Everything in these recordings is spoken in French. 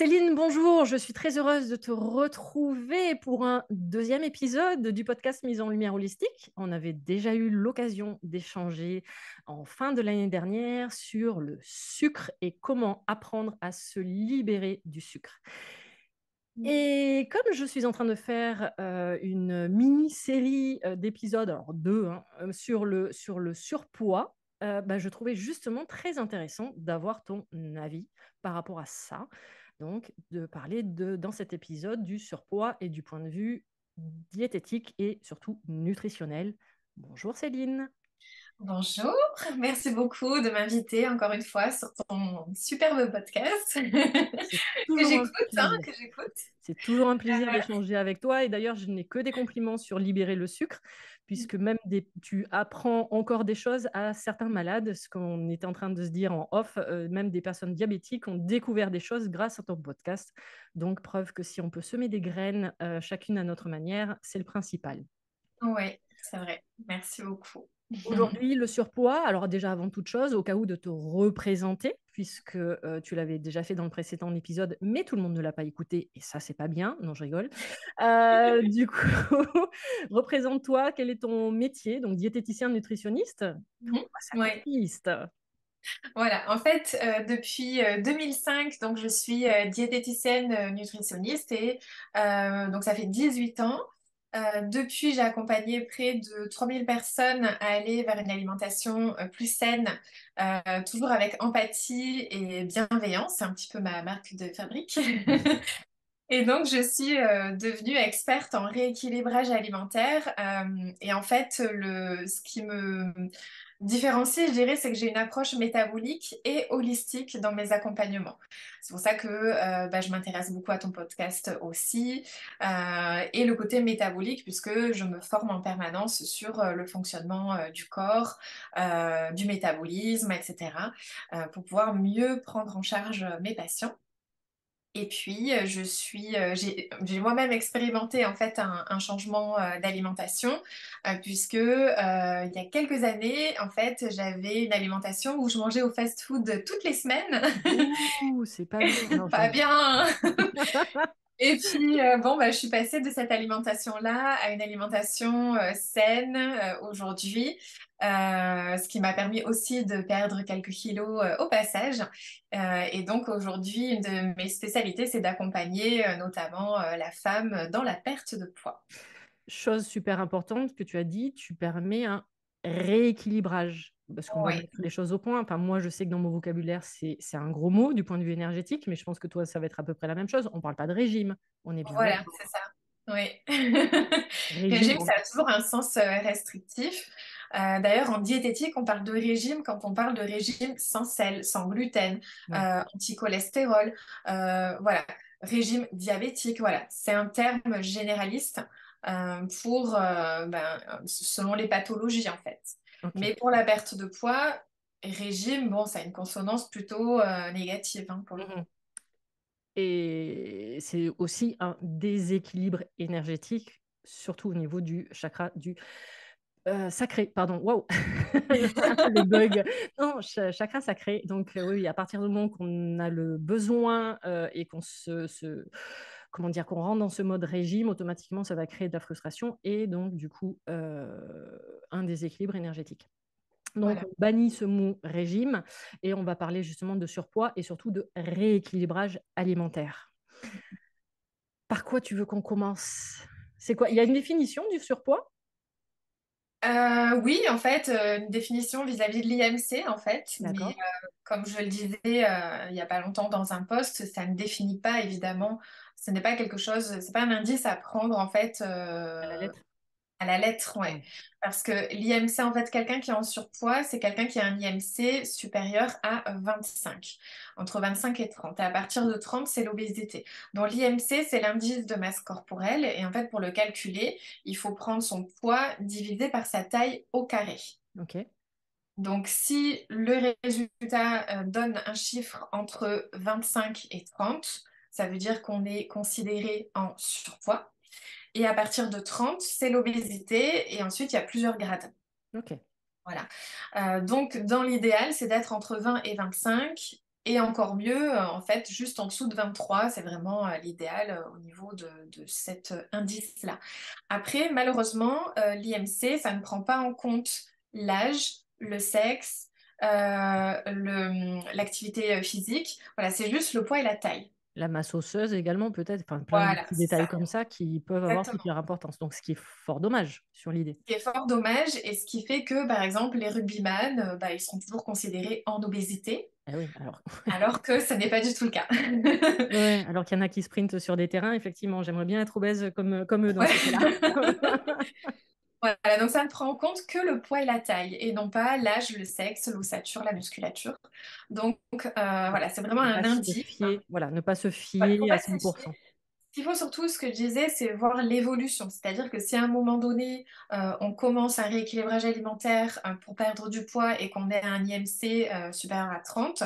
Céline, bonjour, je suis très heureuse de te retrouver pour un deuxième épisode du podcast Mise en Lumière Holistique. On avait déjà eu l'occasion d'échanger en fin de l'année dernière sur le sucre et comment apprendre à se libérer du sucre. Et comme je suis en train de faire une mini-série d'épisodes, alors deux, hein, sur le surpoids, je trouvais justement très intéressant d'avoir ton avis par rapport à ça. Donc, de parler dans cet épisode du surpoids et du point de vue diététique et surtout nutritionnel. Bonjour Céline. Bonjour, merci beaucoup de m'inviter encore une fois sur ton superbe podcast C'est que toujours un j'écoute, plaisir. que j'écoute. C'est toujours un plaisir d'échanger avec toi. Et d'ailleurs, je n'ai que des compliments sur libérer le sucre, puisque tu apprends encore des choses à certains malades, ce qu'on était en train de se dire en off, même des personnes diabétiques ont découvert des choses grâce à ton podcast. Donc, preuve que si on peut semer des graines, chacune à notre manière, c'est le principal. Oui, c'est vrai. Merci beaucoup. Aujourd'hui, le surpoids, alors déjà avant toute chose, au cas où de te représenter, puisque tu l'avais déjà fait dans le précédent épisode, mais tout le monde ne l'a pas écouté, et ça, c'est pas bien. Non, je rigole. Du coup, représente-toi, quel est ton métier? Donc, diététicien nutritionniste? Mhm. Ça Ouais, consiste. voilà. En fait, depuis 2005, donc je suis diététicienne nutritionniste et donc ça fait 18 ans. Depuis, j'ai accompagné près de 3000 personnes à aller vers une alimentation plus saine, toujours avec empathie et bienveillance. C'est un petit peu ma marque de fabrique. Et donc, je suis devenue experte en rééquilibrage alimentaire. Et en fait, ce qui me différencie, je dirais, c'est que j'ai une approche métabolique et holistique dans mes accompagnements. C'est pour ça que je m'intéresse beaucoup à ton podcast aussi, et le côté métabolique, puisque je me forme en permanence sur le fonctionnement du corps, du métabolisme, etc., pour pouvoir mieux prendre en charge mes patients. Et puis, j'ai moi-même expérimenté en fait un changement d'alimentation, puisque il y a quelques années, en fait, j'avais une alimentation où je mangeais au fast-food toutes les semaines. Ouh, c'est pas bien. Alors, Pas bien. Et puis, je suis passée de cette alimentation-là à une alimentation saine aujourd'hui, ce qui m'a permis aussi de perdre quelques kilos au passage. Et donc, aujourd'hui, une de mes spécialités, c'est d'accompagner notamment la femme dans la perte de poids. chose super importante que tu as dit, tu permets un rééquilibrage. Parce qu'on va Oui, mettre les choses au point. Enfin, moi, je sais que dans mon vocabulaire, c'est un gros mot du point de vue énergétique, mais je pense que toi, ça va être à peu près la même chose. On ne parle pas de régime, on est bien voilà, d'accord. c'est ça. Oui. Régime, Régime, ça a toujours un sens restrictif. D'ailleurs, en diététique, on parle de régime quand on parle de régime sans sel, sans gluten, ouais. anti-cholestérol, voilà, régime diabétique, voilà. C'est un terme généraliste selon les pathologies en fait. Ok. Mais pour la perte de poids, régime, bon, ça a une consonance plutôt négative hein, pour le coup. Mhm. Et c'est aussi un déséquilibre énergétique, surtout au niveau du chakra du sacré, pardon, waouh, le bug. Non, chakra sacré. Donc, oui, oui, à partir du moment qu'on a le besoin et qu'on comment dire, qu'on rentre dans ce mode régime, automatiquement, ça va créer de la frustration et donc, du coup, un déséquilibre énergétique. Donc, Voilà. on bannit ce mot régime et on va parler justement de surpoids et surtout de rééquilibrage alimentaire. Par quoi tu veux qu'on commence? C'est quoi? Il y a une définition du surpoids? Oui, en fait, une définition vis-à-vis de l'IMC, en fait, mais D'accord. comme je le disais il n'y a pas longtemps dans un post, ça ne définit pas évidemment, ce n'est pas quelque chose, c'est pas un indice à prendre en fait À la lettre? à la lettre, ouais. Ouais. Parce que l'IMC, en fait, quelqu'un qui est en surpoids, c'est quelqu'un qui a un IMC supérieur à 25, entre 25 et 30. Et à partir de 30, c'est l'obésité. Donc l'IMC, c'est l'indice de masse corporelle. Et en fait, pour le calculer, il faut prendre son poids divisé par sa taille au carré. Ok. Donc si le résultat donne un chiffre entre 25 et 30, ça veut dire qu'on est considéré en surpoids. Et à partir de 30, c'est l'obésité. Et ensuite, il y a plusieurs grades. Ok. Voilà. Donc, dans l'idéal, c'est d'être entre 20 et 25. Et encore mieux, en fait, juste en dessous de 23, c'est vraiment l'idéal au niveau de cet indice-là. Après, malheureusement, l'IMC, ça ne prend pas en compte l'âge, le sexe, l'activité physique. Voilà, c'est juste le poids et la taille. La masse osseuse également, peut-être, enfin plein de Voilà, petits c'est détails ça. comme ça qui peuvent avoir toute Exactement. leur importance. Donc, ce qui est fort dommage sur l'idée. Ce qui est fort dommage et ce qui fait que, par exemple, les rugbyman, bah, ils seront toujours considérés en obésité, Eh oui, alors, alors que ça n'est pas du tout le cas. ouais, alors qu'il y en a qui sprintent sur des terrains, effectivement, j'aimerais bien être obèse comme eux dans ces cas-là. Ouais. Voilà, donc ça ne prend en compte que le poids et la taille, et non pas l'âge, le sexe, l'ossature, la musculature. Donc voilà, c'est vraiment Ne un pas se indice. fier, voilà, ne pas se Il ne faut fier à pas se 100%. fier. Ce qu'il faut surtout, ce que je disais, c'est voir l'évolution. C'est-à-dire que si à un moment donné, on commence un rééquilibrage alimentaire pour perdre du poids et qu'on est à un IMC supérieur à 30,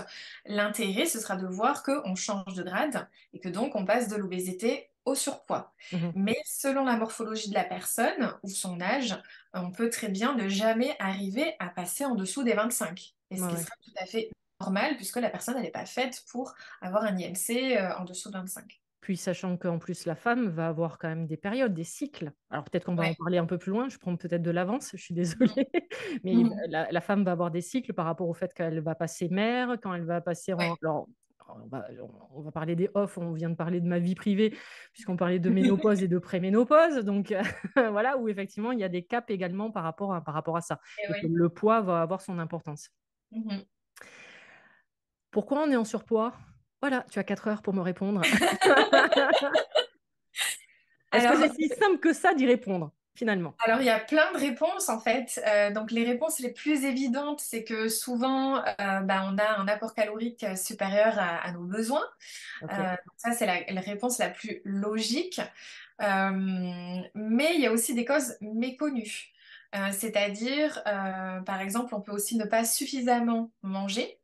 l'intérêt, ce sera de voir qu'on change de grade et que donc on passe de l'obésité au surpoids. Mhm. Mais selon la morphologie de la personne ou son âge, on peut très bien ne jamais arriver à passer en dessous des 25. Et ce Ouais, qui ouais. sera tout à fait normal puisque la personne, elle n'est pas faite pour avoir un IMC en dessous de 25. Puis sachant qu'en plus la femme va avoir quand même des périodes, des cycles. Alors peut-être qu'on va en Ouais. parler un peu plus loin, je prends peut-être de l'avance, je suis Mhm. désolée, mais Mhm. la femme va avoir des cycles par rapport au fait qu'elle va passer mère, quand elle va passer en... Ouais. Alors, on va parler des off, on vient de parler de ma vie privée, puisqu'on parlait de ménopause et de préménopause, donc voilà, où effectivement il y a des caps également par rapport à ça, Et et que oui. le poids va avoir son importance. Mhm. Pourquoi on est en surpoids? Voilà, tu as 4 heures pour me répondre. Est-ce que c'est Alors, si simple que ça d'y répondre, finalement? alors, il y a plein de réponses en fait. Donc, les réponses les plus évidentes, c'est que souvent, bah, on a un apport calorique supérieur à nos besoins. Ok. Donc ça, c'est la réponse la plus logique. Euh, mais il y a aussi des causes méconnues. C'est-à-dire, par exemple, on peut aussi ne pas suffisamment manger.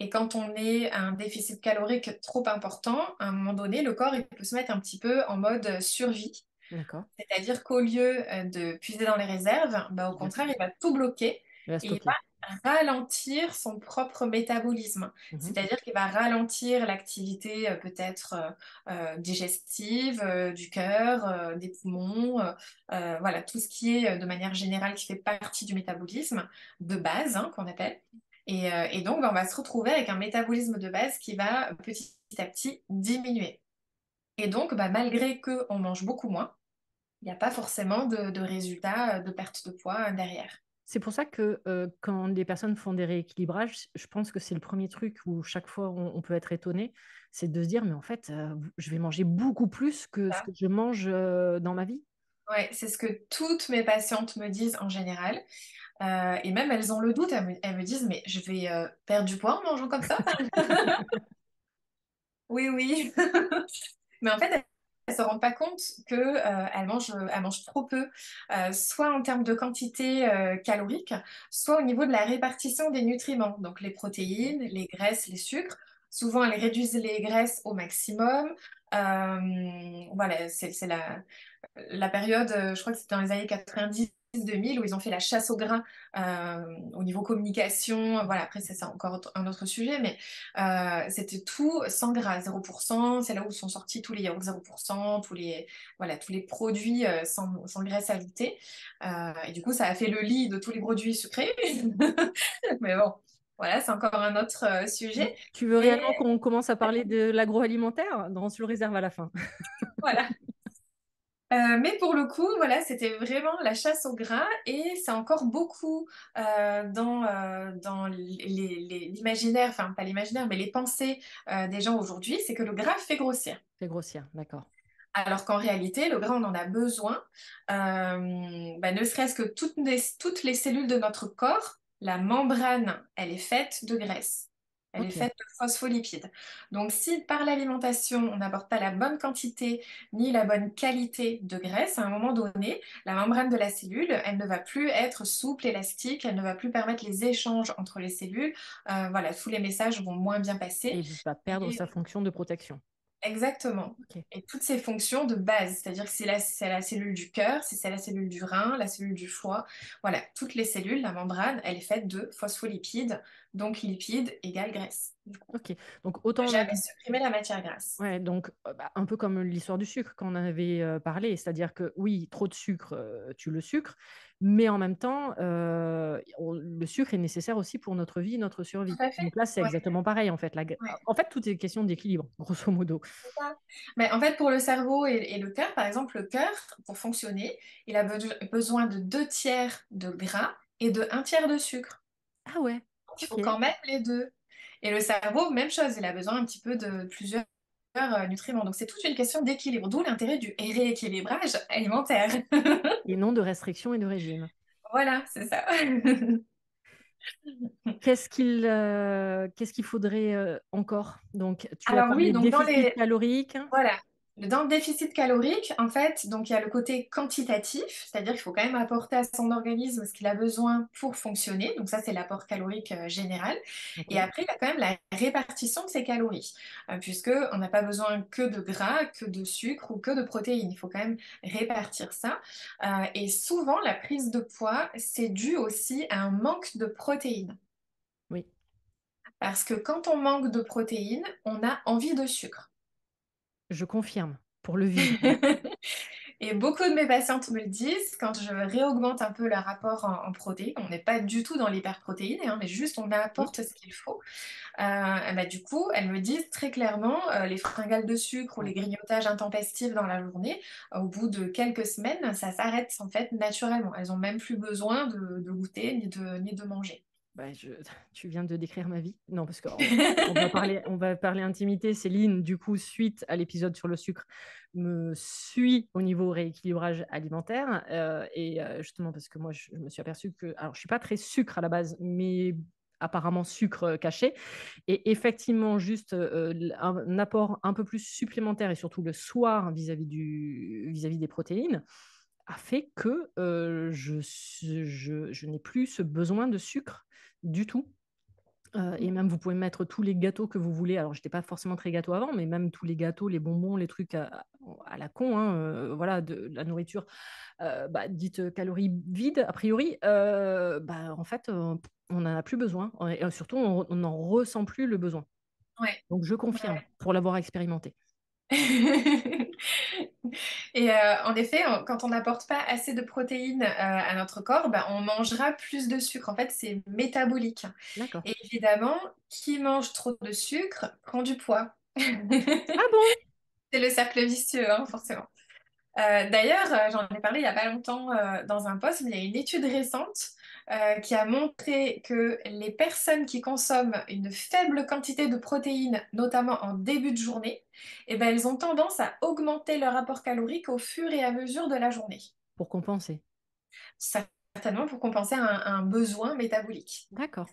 Et quand on est à un déficit calorique trop important, à un moment donné, le corps il peut se mettre un petit peu en mode survie. D'accord. C'est-à-dire qu'au lieu de puiser dans les réserves, bah, au Il va, contraire, il va tout bloquer il va et il stocker. va ralentir son propre métabolisme. Mhm. C'est-à-dire qu'il va ralentir l'activité peut-être digestive du cœur, des poumons, voilà, tout ce qui est de manière générale qui fait partie du métabolisme de base, hein, qu'on appelle. Et donc, bah, on va se retrouver avec un métabolisme de base qui va petit à petit diminuer. Et donc, bah, malgré qu'on mange beaucoup moins, il n'y a pas forcément de résultat de perte de poids derrière. C'est pour ça que quand les personnes font des rééquilibrages, je pense que c'est le premier truc où chaque fois on peut être étonné, c'est de se dire, mais en fait, je vais manger beaucoup plus que ce Ça. que je mange dans ma vie. Ouais, c'est ce que toutes mes patientes me disent en général. Et même elles ont le doute, elles me disent, mais je vais perdre du poids en mangeant comme ça? Oui, oui. Mais en fait, elles ne se rendent pas compte que, elles mangent trop peu, soit en termes de quantité calorique, soit au niveau de la répartition des nutriments, donc les protéines, les graisses, les sucres. Souvent, elles réduisent les graisses au maximum. Voilà, c'est la période, je crois que c'était dans les années 90-2000, où ils ont fait la chasse au gras au niveau communication. Voilà, après, ça, c'est encore un autre sujet, mais c'était tout sans gras, 0%. C'est là où sont sortis tous les yaourts 0%, voilà, tous les produits sans graisse ajoutée. Et du coup, ça a fait le lit de tous les produits sucrés. Mais bon, voilà, c'est encore un autre sujet. Tu veux Mais réellement qu'on commence à parler de l'agroalimentaire? Non, on se le réserve à la fin. voilà. Mais pour le coup, voilà, c'était vraiment la chasse au gras et c'est encore beaucoup dans l'imaginaire, enfin pas l'imaginaire, mais les pensées des gens aujourd'hui, c'est que le gras fait grossir. C'est grossière, d'accord. Alors qu'en réalité, le gras, on en a besoin, bah, ne serait-ce que toutes les cellules de notre corps, la membrane, elle est faite de graisse. Elle est Ok. faite de phospholipides. Donc, si par l'alimentation, on n'apporte pas la bonne quantité ni la bonne qualité de graisse, à un moment donné, la membrane de la cellule, elle ne va plus être souple, élastique, elle ne va plus permettre les échanges entre les cellules. Voilà, tous les messages vont moins bien passer. Et il va perdre sa fonction de protection. Exactement. Ok. Et toutes ces fonctions de base, c'est-à-dire que c'est la cellule du cœur, c'est la cellule du rein, la cellule du foie. Voilà, toutes les cellules, la membrane, elle est faite de phospholipides, donc lipides égale graisse. Du coup, Ok. Donc ne autant on a jamais supprimer la matière grasse. Ouais, donc un peu comme l'histoire du sucre qu'on en avait parlé, c'est-à-dire que oui, trop de sucre tue le sucre, mais en même temps, le sucre est nécessaire aussi pour notre vie, notre Tout survie. à fait. Donc là, c'est Ouais, exactement pareil en fait. ouais, En fait, tout est question d'équilibre, grosso modo. c'est ça. Mais en fait, pour le cerveau et le cœur, par exemple, le cœur, pour fonctionner, il a besoin de 2 tiers de gras et de 1 tiers de sucre. Ah ouais, Donc, il ok. faut quand même les deux. Et le cerveau, même chose, il a besoin un petit peu de plusieurs nutriments. Donc, c'est toute une question d'équilibre, d'où l'intérêt du rééquilibrage alimentaire. Et non de restriction et de régime. Voilà, c'est ça. Qu'est-ce qu'il faudrait encore? Donc, tu as Alors oui, parlé donc déficit calorique. voilà. Dans le déficit calorique, en fait, donc il y a le côté quantitatif, c'est-à-dire qu'il faut quand même apporter à son organisme ce qu'il a besoin pour fonctionner. Donc ça, c'est l'apport calorique général. Ok. Et après, il y a quand même la répartition de ces calories, puisque on n'a pas besoin que de gras, que de sucre ou que de protéines. Il faut quand même répartir ça. Et souvent, la prise de poids, c'est dû aussi à un manque de protéines. Oui, Parce que quand on manque de protéines, on a envie de sucre. je confirme. Pour le vide. Et beaucoup de mes patientes me le disent quand je réaugmente un peu leur rapport en protéines. On n'est pas du tout dans l'hyperprotéine, hein, mais juste on Mhm. apporte ce qu'il faut. Bah, du coup, elles me disent très clairement les fringales de sucre ou les Ouais. grignotages intempestifs dans la journée, au bout de quelques semaines, ça s'arrête en fait naturellement. Elles n'ont même plus besoin de goûter ni de manger. Bah, tu viens de décrire ma vie. Non, parce on va parler intimité. Céline, du coup, suite à l'épisode sur le sucre, me suit au niveau rééquilibrage alimentaire. Justement, parce que moi, je me suis aperçue que. Alors, je suis pas très sucre à la base, mais apparemment sucre caché. Et effectivement, juste un apport un peu plus supplémentaire et surtout le soir vis-à-vis des protéines a fait que je n'ai plus ce besoin de sucre du tout. Et même, vous pouvez mettre tous les gâteaux que vous voulez. Alors, j'étais pas forcément très gâteau avant, mais même tous les gâteaux, les bonbons, les trucs à la con, hein, voilà, de la nourriture dite calories vides, a priori, en fait, on n'en a plus besoin. Et surtout, on n'en ressent plus le besoin. Ouais. Donc, je confirme, pour l'avoir expérimenté. Et en effet, quand on n'apporte pas assez de protéines à notre corps, bah, on mangera plus de sucre. En fait, c'est métabolique. D'accord. Et évidemment, qui mange trop de sucre prend du poids. Ah bon? C'est le cercle vicieux, hein, forcément. D'ailleurs, j'en ai parlé il n'y a pas longtemps dans un post, mais il y a une étude récente qui a montré que les personnes qui consomment une faible quantité de protéines, notamment en début de journée, eh ben, elles ont tendance à augmenter leur apport calorique au fur et à mesure de la journée, Pour compenser. certainement pour compenser un besoin métabolique. D'accord.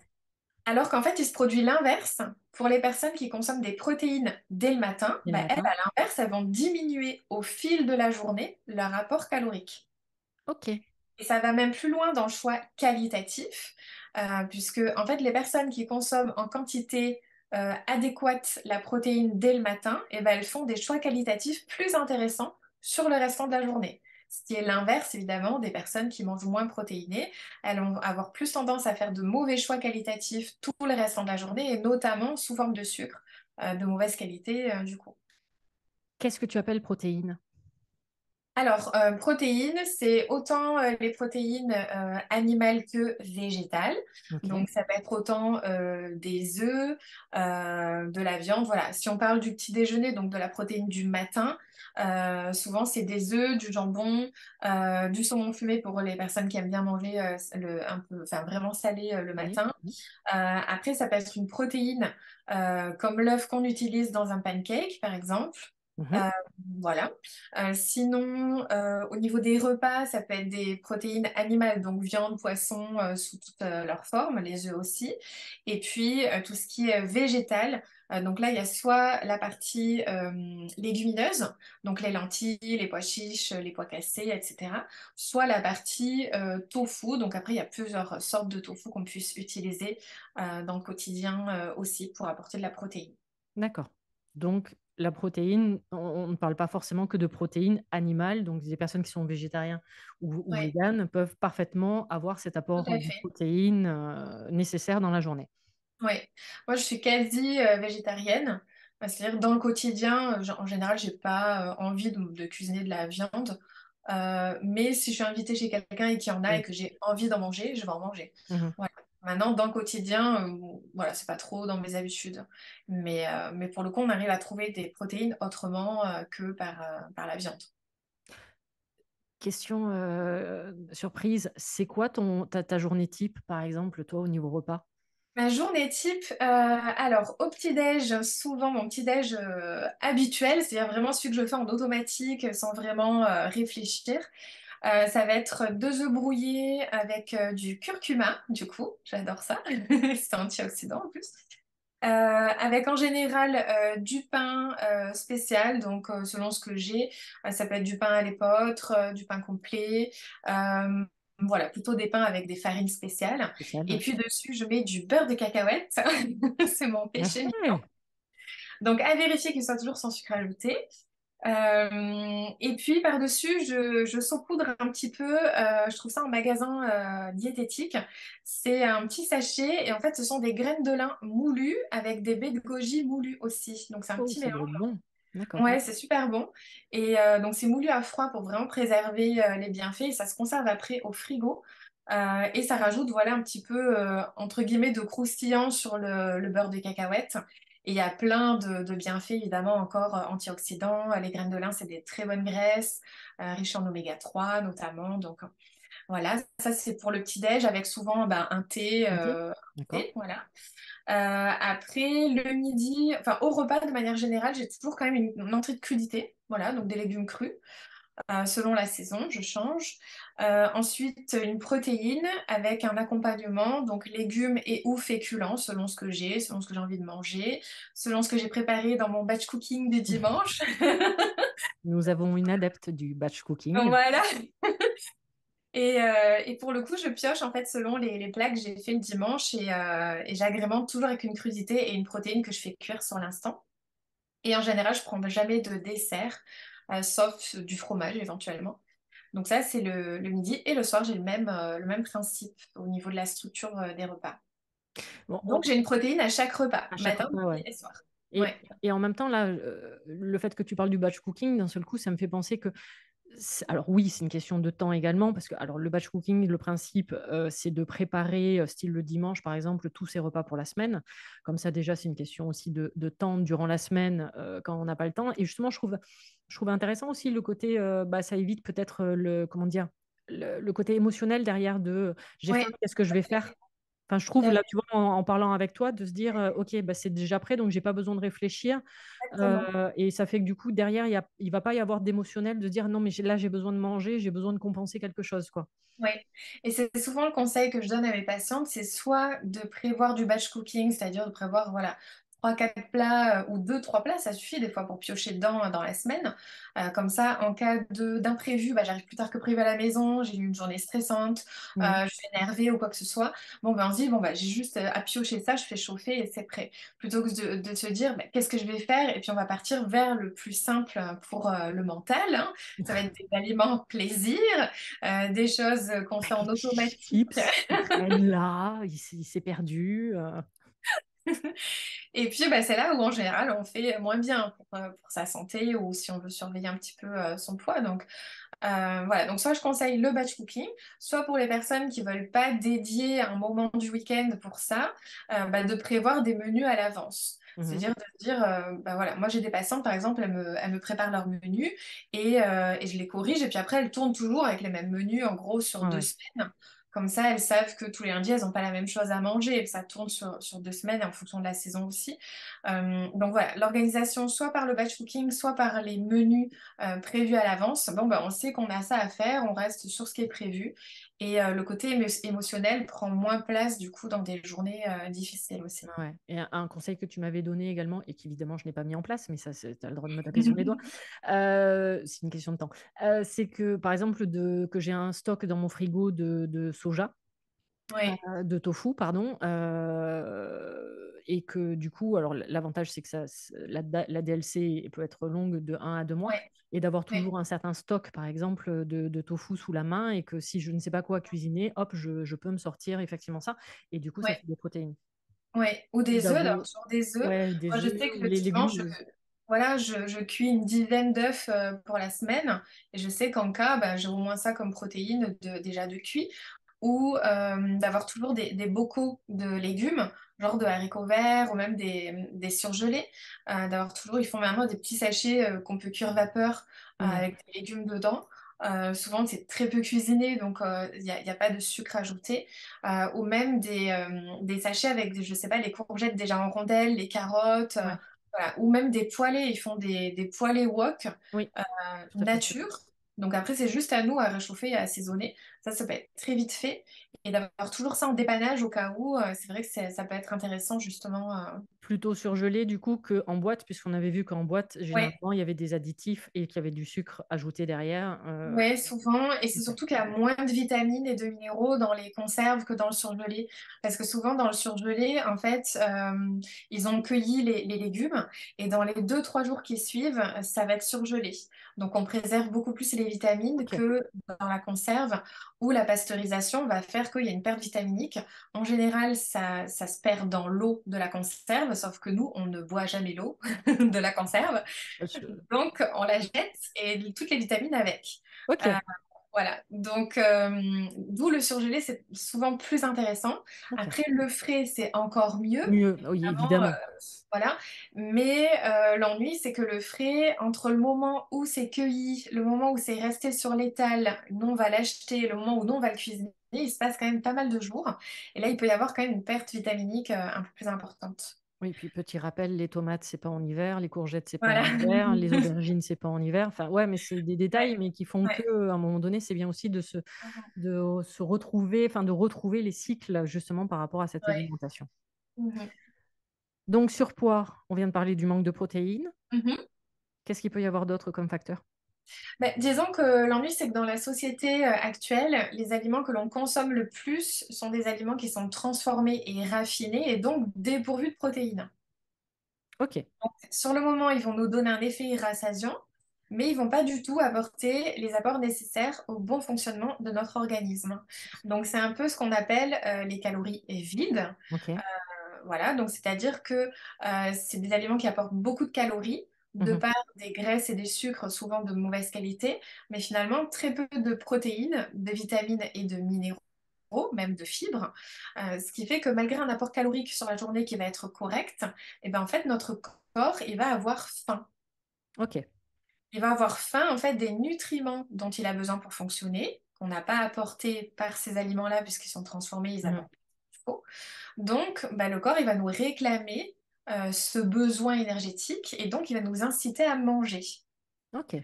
Alors qu'en fait, il se produit l'inverse. Pour les personnes qui consomment des protéines dès le matin, Et le bah, elles, matin? à l'inverse, elles vont diminuer au fil de la journée leur apport calorique. Ok. Et ça va même plus loin dans le choix qualitatif, puisque en fait, les personnes qui consomment en quantité adéquate la protéine dès le matin, eh ben, elles font des choix qualitatifs plus intéressants sur le restant de la journée. Ce qui est l'inverse, évidemment, des personnes qui mangent moins protéinées. Elles vont avoir plus tendance à faire de mauvais choix qualitatifs tout le restant de la journée, et notamment sous forme de sucre, de mauvaise qualité, du coup. Qu'est-ce que tu appelles protéines? Alors, protéines, c'est autant les protéines animales que végétales. Ok. Donc, ça peut être autant des œufs, de la viande. Voilà. Si on parle du petit déjeuner, donc de la protéine du matin, souvent c'est des œufs, du jambon, du saumon fumé pour les personnes qui aiment bien manger un peu, enfin vraiment salé le Allez. matin. Après, ça peut être une protéine comme l'œuf qu'on utilise dans un pancake, par exemple. Mhm. Euh, voilà. Sinon, au niveau des repas, ça peut être des protéines animales, donc viande, poisson, sous toutes leurs formes, les œufs aussi. Et puis, tout ce qui est végétal. Donc là, il y a soit la partie légumineuse, donc les lentilles, les pois chiches, les pois cassés, etc. Soit la partie tofu. Donc après, il y a plusieurs sortes de tofu qu'on puisse utiliser dans le quotidien aussi pour apporter de la protéine. D'accord. Donc, la protéine, on ne parle pas forcément que de protéines animales. Donc, des personnes qui sont végétariens ou Ouais, véganes peuvent parfaitement avoir cet tout apport à de fait. protéines nécessaire dans la journée. Ouais. Moi, je suis quasi végétarienne. C'est-à-dire, dans le quotidien, en général, j'ai pas envie de cuisiner de la viande. Mais si je suis invitée chez quelqu'un et qu'il y en a et Oui. que j'ai envie d'en manger, je vais en manger. Mhm. Voilà. Maintenant, dans le quotidien, voilà, c'est pas trop dans mes habitudes. Mais pour le coup, on arrive à trouver des protéines autrement que par la viande. Question surprise, c'est quoi ta journée type, par exemple, toi, au niveau repas? Ma journée type, alors au petit-déj, souvent mon petit-déj habituel, c'est-à-dire vraiment celui que je fais en automatique sans vraiment réfléchir, ça va être 2 œufs brouillés avec du curcuma, du coup, j'adore ça, c'est antioxydant en plus. Avec en général du pain spécial, donc selon ce que j'ai, ça peut être du pain à l'épeautre, du pain complet, euh, voilà, plutôt des pains avec des farines spéciales. Spécial, Et ouais. puis dessus, je mets du beurre de cacahuète, c'est mon Ah péché mignon. ouais. Donc à vérifier qu'il soit toujours sans sucre ajouté. Et puis par-dessus, je saupoudre un petit peu, je trouve ça en magasin diététique. C'est un petit sachet et en fait, ce sont des graines de lin moulues avec des baies de goji moulues aussi. Donc c'est un Oh, petit ça doit être mélange. bon. D'accord. Ouais, c'est super bon. Et donc c'est moulu à froid pour vraiment préserver les bienfaits et ça se conserve après au frigo. Et ça rajoute voilà un petit peu entre guillemets de croustillant sur le beurre de cacahuète. Et il y a plein de bienfaits évidemment encore antioxydants. Les graines de lin, c'est des très bonnes graisses, riches en oméga 3 notamment. Donc voilà, ça c'est pour le petit-déj avec souvent ben, Un thé? un D'accord. thé, voilà. Après, le midi, enfin au repas de manière générale, j'ai toujours quand même une entrée de crudité, voilà, donc des légumes crus. Selon la saison, je change. Ensuite, une protéine avec un accompagnement, donc légumes et ou féculents, selon ce que j'ai, selon ce que j'ai envie de manger, selon ce que j'ai préparé dans mon batch cooking du dimanche. Nous avons une adepte du batch Donc cooking. voilà. Et pour le coup, je pioche en fait selon les plats que j'ai fait le dimanche et j'agrémente toujours avec une crudité et une protéine que je fais cuire sur l'instant. Et en général, je prends jamais de dessert, sauf du fromage éventuellement. Donc ça, c'est le midi. Et le soir, j'ai le même principe au niveau de la structure des repas. Bon, Donc j'ai une protéine à chaque repas, à chaque matin, repas, ouais. midi et soir. Et, Ouais. et en même temps, là, le fait que tu parles du batch cooking, d'un seul coup, ça me fait penser que alors oui, c'est une question de temps également, parce que alors, le batch cooking, le principe, c'est de préparer, style le dimanche, par exemple, tous ses repas pour la semaine. Comme ça, déjà, c'est une question aussi de temps durant la semaine, quand on n'a pas le temps. Et justement, je trouve intéressant aussi le côté, bah, ça évite peut-être comment dire, le côté émotionnel derrière de j'ai faim, Ouais, qu'est-ce que je vais faire? Enfin, je tout trouve, à là, fait. tu vois, en parlant avec toi, de se dire, OK, bah, c'est déjà prêt, donc j'ai pas besoin de réfléchir. Exactement. Et ça fait que du coup, derrière, il va pas y avoir d'émotionnel de dire, non, mais là, j'ai besoin de manger, j'ai besoin de compenser quelque chose, quoi. Ouais. Et c'est souvent le conseil que je donne à mes patientes, c'est soit de prévoir du batch cooking, c'est-à-dire de prévoir, voilà, 3, 4 plats ou 2, 3 plats, ça suffit des fois pour piocher dedans dans la semaine. Comme ça, en cas d'imprévu, bah, j'arrive plus tard que prévu à la maison, j'ai eu une journée stressante, Mhm. je suis énervée ou quoi que ce soit. Bon, ben on se dit, bon, bah, j'ai juste à piocher ça, je fais chauffer et c'est prêt. Plutôt que de se dire, bah, qu'est-ce que je vais faire? Et puis on va partir vers le plus simple pour le mental, hein. Ça va être des aliments plaisir, des choses qu'on fait en automatique. Chips qui traînent là, il s'est perdu. Et puis, bah, c'est là où, en général, on fait moins bien pour sa santé ou si on veut surveiller un petit peu son poids. Donc, voilà. Donc, soit je conseille le batch cooking, soit pour les personnes qui veulent pas dédier un moment du week-end pour ça, bah, de prévoir des menus à l'avance. Mhm. C'est-à-dire de se dire, bah voilà, moi j'ai des patientes, par exemple, elles me préparent leur menu et je les corrige, et puis après elles tournent toujours avec les mêmes menus, en gros, sur Ouais, deux ouais. semaines. Comme ça, elles savent que tous les lundis, elles n'ont pas la même chose à manger et que ça tourne sur 2 semaines et en fonction de la saison aussi. Donc voilà, l'organisation, soit par le batch cooking, soit par les menus prévus à l'avance. Bon, bah, on sait qu'on a ça à faire, on reste sur ce qui est prévu. Et le côté émotionnel prend moins place du coup dans des journées difficiles aussi. Ouais. Et un conseil que tu m'avais donné également, et qu'évidemment je n'ai pas mis en place, mais ça, tu as le droit de me taper sur les doigts, c'est une question de temps, c'est que par exemple que j'ai un stock dans mon frigo de soja. Oui, de tofu, pardon, et que du coup, alors l'avantage, c'est que la DLC peut être longue de 1 à 2 mois, oui, et d'avoir oui, toujours un certain stock, par exemple, de tofu sous la main, et que si je ne sais pas quoi cuisiner, hop, je peux me sortir effectivement ça, et du coup, ça oui, fait des protéines. oui. Ou Ou des œufs, d'avoir toujours des œufs. ouais, Moi, des je œufs sais que ou les effectivement, légumes. voilà, je cuis une dizaine d'œufs pour la semaine. Et je sais qu'en cas, bah, j'ai au moins ça comme protéines déjà de cuit. Ou d'avoir toujours des bocaux de légumes, genre de haricots verts ou même des surgelés. D'avoir toujours, ils font vraiment des petits sachets qu'on peut cuire vapeur Ouais, avec des légumes dedans. Souvent, c'est très peu cuisiné, donc il y a pas de sucre ajouté. Ou même des sachets avec, je sais pas, les courgettes déjà en rondelles, les carottes, ouais, voilà. Ou même des poêlés. Ils font des poêlés wok oui, tout à fait. nature. Donc après, c'est juste à nous à réchauffer et à assaisonner. Ça peut être très vite fait. Et d'avoir toujours ça en dépannage au cas où, c'est vrai que ça peut être intéressant justement. Plutôt surgelé du coup qu'en boîte, puisqu'on avait vu qu'en boîte, Ouais, généralement, il y avait des additifs et qu'il y avait du sucre ajouté derrière. ouais, souvent. Et c'est Ok. surtout qu'il y a moins de vitamines et de minéraux dans les conserves que dans le surgelé. Parce que souvent, dans le surgelé, en fait, ils ont cueilli les légumes et dans les 2, 3 jours qui suivent, ça va être surgelé. Donc, on préserve beaucoup plus les vitamines Ok. que dans la conserve où la pasteurisation va faire qu'il y a une perte vitaminique. En général, ça se perd dans l'eau de la conserve, sauf que nous, on ne boit jamais l'eau de la conserve. Donc, on la jette et toutes les vitamines avec. Ok. Euh, voilà, donc d'où le surgelé, c'est souvent plus intéressant. Ok. Après, le frais, c'est encore mieux, Mieux, oui, évidemment, évidemment. voilà. Mais l'ennui, c'est que le frais, entre le moment où c'est cueilli, le moment où c'est resté sur l'étal, nous on va l'acheter, le moment où nous on va le cuisiner, il se passe quand même pas mal de jours. Et là, il peut y avoir quand même une perte vitaminique un peu plus importante. Oui, puis petit rappel, les tomates, c'est pas en hiver, les courgettes, c'est pas en Voilà. hiver, les aubergines, c'est pas en hiver. Enfin, ouais, mais c'est des détails, Ouais, mais qui font ouais. que, à un moment donné, c'est bien aussi de se retrouver, enfin, de retrouver les cycles justement par rapport à cette Ouais. alimentation. Mhm. Donc, surpoids, on vient de parler du manque de protéines. Mhm. Qu'est-ce qu'il peut y avoir d'autre comme facteur? Ben, disons que l'ennui, c'est que dans la société actuelle, les aliments que l'on consomme le plus sont des aliments qui sont transformés et raffinés et donc dépourvus de protéines. Ok. Sur le moment, ils vont nous donner un effet rassasiant, mais ils vont pas du tout apporter les apports nécessaires au bon fonctionnement de notre organisme. Donc, c'est un peu ce qu'on appelle les calories vides. Ok. Voilà, donc c'est-à-dire que c'est des aliments qui apportent beaucoup de calories, de Mhm. par des graisses et des sucres souvent de mauvaise qualité, mais finalement très peu de protéines, de vitamines et de minéraux, même de fibres. Ce qui fait que malgré un apport calorique sur la journée qui va être correct, et ben en fait notre corps il va avoir faim. Ok. Il va avoir faim en fait des nutriments dont il a besoin pour fonctionner, qu'on n'a pas apporté par ces aliments-là puisqu'ils sont transformés, ils Mhm. apportent ce qu'il faut. Donc, bah, le corps, il va nous réclamer ce besoin énergétique et donc il va nous inciter à manger. Ok.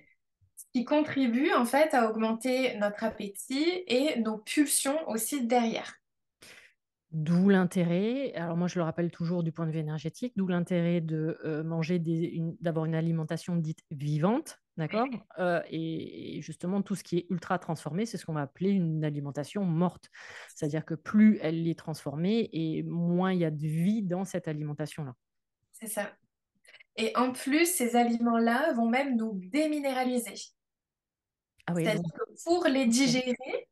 Ce qui contribue en fait à augmenter notre appétit et nos pulsions aussi derrière. D'où l'intérêt, alors moi je le rappelle toujours du point de vue énergétique, d'où l'intérêt de manger d'avoir une alimentation dite vivante, d'accord? Et justement, tout ce qui est ultra transformé, c'est ce qu'on va appeler une alimentation morte. C'est-à-dire que plus elle est transformée et moins il y a de vie dans cette alimentation-là. C'est ça. Et en plus, ces aliments-là vont même nous déminéraliser. Ah oui, C'est-à-dire donc, que pour les ok. digérer,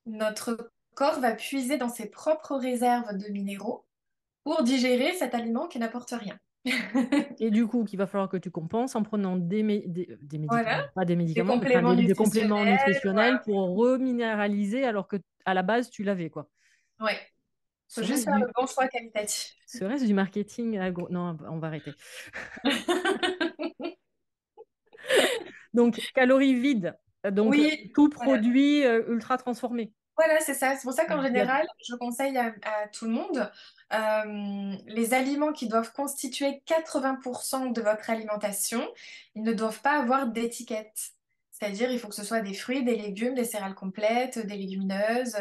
notre corps va puiser dans ses propres réserves de minéraux pour digérer cet aliment qui n'apporte rien. Et du coup, qu'il va falloir que tu compenses en prenant des Voilà, médicaments, pas des des médicaments, mais enfin, compléments des compléments nutritionnels, nutritionnels voilà. pour reminéraliser alors que à la base, tu l'avais, quoi. Ouais, faut juste Serait-ce faire le du, bon choix qualitatif. serait-ce du marketing Non, on va arrêter. Donc, calories vides. Donc, Oui, tout voilà. produit ultra transformé. Voilà, c'est ça. C'est pour ça qu'en Il y a- général, je conseille à tout le monde les aliments qui doivent constituer 80% de votre alimentation, ils ne doivent pas avoir d'étiquette. C'est-à-dire, il faut que ce soit des fruits, des légumes, des céréales complètes, des légumineuses.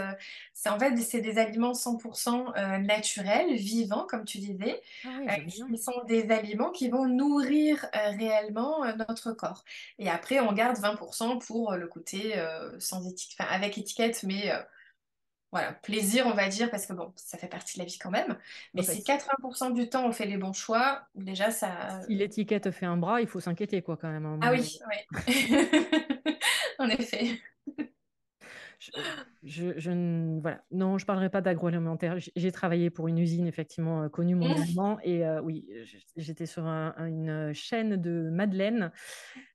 C'est en fait, c'est des aliments 100% naturels, vivants, comme tu disais, Ah oui, j'aime bien. qui sont des aliments qui vont nourrir réellement notre corps. Et après, on garde 20% pour le côté sans étiquette, enfin avec étiquette, mais voilà, plaisir, on va dire, parce que bon, ça fait partie de la vie quand même. Mais Bah, si 80% du temps on fait les bons choix, déjà ça. si l'étiquette fait un bras, il faut s'inquiéter, quoi, quand même, à un Ah moment donné. oui, oui. En effet. Je, voilà. Non, je parlerai pas d'agroalimentaire. J'ai travaillé pour une usine, effectivement, connue mondialement. Et oui, j'étais sur une chaîne de madeleines.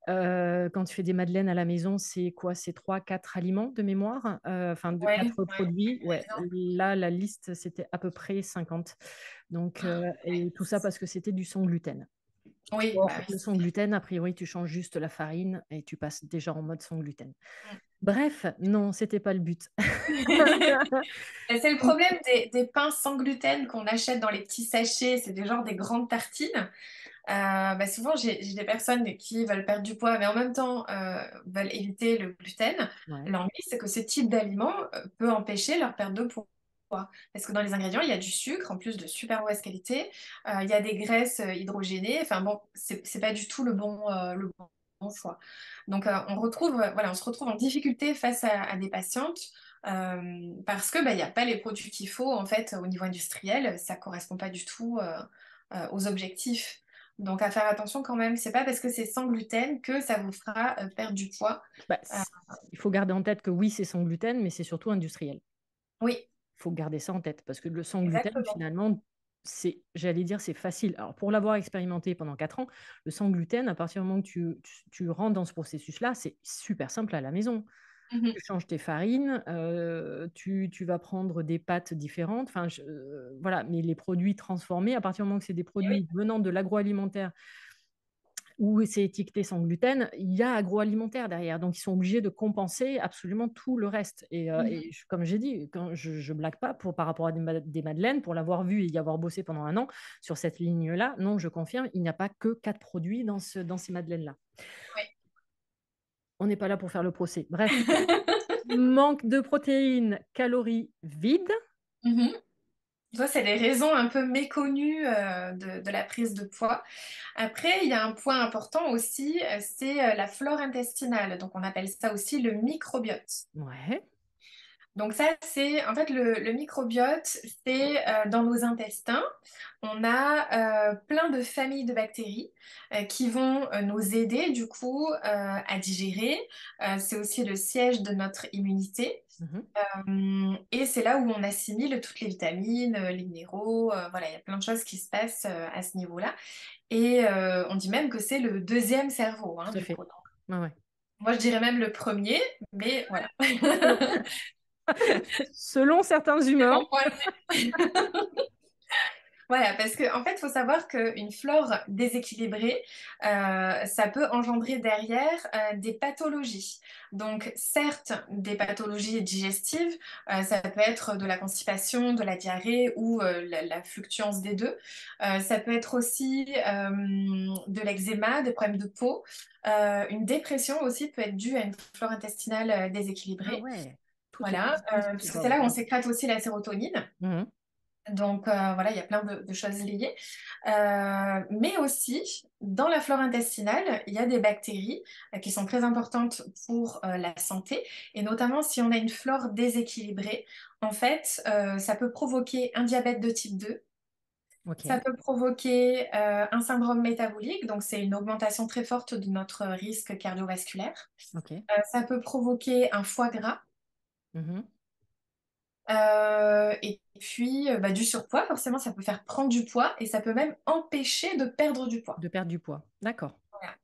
Quand tu fais des madeleines à la maison, c'est quoi? C'est trois, quatre aliments de mémoire, enfin, de Ouais, quatre ouais. produits. Ouais. Là, la liste, c'était à peu près 50. Donc, et tout ça parce que c'était du sans gluten. Oui, bah Or, oui. le sans gluten, a priori, tu changes juste la farine et tu passes déjà en mode sans gluten. Mm. Bref, non, c'était pas le but. Et c'est le problème des pains sans gluten qu'on achète dans les petits sachets, c'est des genres des grandes tartines. Bah souvent, j'ai des personnes qui veulent perdre du poids, mais en même temps veulent éviter le gluten. Ouais. L'ennui, c'est que ce type d'aliment peut empêcher leur perte de poids. Parce que dans les ingrédients, il y a du sucre, en plus de super mauvaise qualité. Il y a des graisses hydrogénées. Enfin bon, c'est pas du tout le bon choix. Donc on se retrouve en difficulté face à des patientes parce que bah, il n'y a pas les produits qu'il faut en fait au niveau industriel. Ça correspond pas du tout aux objectifs. Donc à faire attention quand même. C'est pas parce que c'est sans gluten que ça vous fera perdre du poids. Bah, Euh, il faut garder en tête que oui, c'est sans gluten, mais c'est surtout industriel. oui, Il faut garder ça en tête parce que le sans gluten, exactement. finalement, j'allais dire, c'est facile. Alors, pour l'avoir expérimenté pendant 4 ans, le sans gluten, à partir du moment que tu rentres dans ce processus-là, c'est super simple à la maison. Mhm. Tu changes tes farines, tu vas prendre des pâtes différentes. Enfin, voilà, mais les produits transformés, à partir du moment que c'est des Et oui. produits venant de l'agroalimentaire où c'est étiqueté sans gluten, il y a agroalimentaire derrière. Donc, ils sont obligés de compenser absolument tout le reste. Et Mhm. comme j'ai dit, quand je blague pas par rapport à des madeleines, pour l'avoir vu et y avoir bossé pendant un an sur cette ligne-là, non, je confirme, il n'y a pas que 4 produits dans ces madeleines-là. On n'est pas là pour faire le procès. Bref, Oui. manque de protéines, calories vides. Mhm. Ça, c'est les raisons un peu méconnues de la prise de poids. Après, il y a un point important aussi, c'est la flore intestinale. Donc, on appelle ça aussi le microbiote. Ouais. Donc ça, c'est en fait le microbiote, c'est dans nos intestins. On a plein de familles de bactéries qui vont nous aider du coup à digérer. C'est aussi le siège de notre immunité. Mhm. Et c'est là où on assimile toutes les vitamines, les minéraux. Voilà, il y a plein de choses qui se passent à ce niveau-là. Et on dit même que c'est le deuxième cerveau, hein, Tout à du fait. coup. Ouais, ouais. Moi, je dirais même le premier, mais voilà. Selon, selon certains C'est humeurs. mon point de vue. Voilà, parce qu'en fait, il faut savoir qu'une flore déséquilibrée, ça peut engendrer derrière des pathologies. Donc, certes, des pathologies digestives, ça peut être de la constipation, de la diarrhée ou la fluctuance des deux. Ça peut être aussi de l'eczéma, des problèmes de peau. Une dépression aussi peut être due à une flore intestinale Ah déséquilibrée. ouais, toutes les Voilà, conséquences que parce ça que peut c'est là avoir. où on sécrète aussi la sérotonine. Mhm. Donc voilà, il y a plein de choses liées. Mais aussi, dans la flore intestinale, il y a des bactéries qui sont très importantes pour la santé. Et notamment, si on a une flore déséquilibrée, en fait, ça peut provoquer un diabète de type 2. Ça Ok, peut provoquer un syndrome métabolique, donc c'est une augmentation très forte de notre risque cardiovasculaire. ok. Ça peut provoquer un foie gras. Mhm. Et puis, bah, du surpoids, forcément, ça peut faire prendre du poids et ça peut même empêcher de perdre du poids. De perdre du poids. D'accord. Voilà.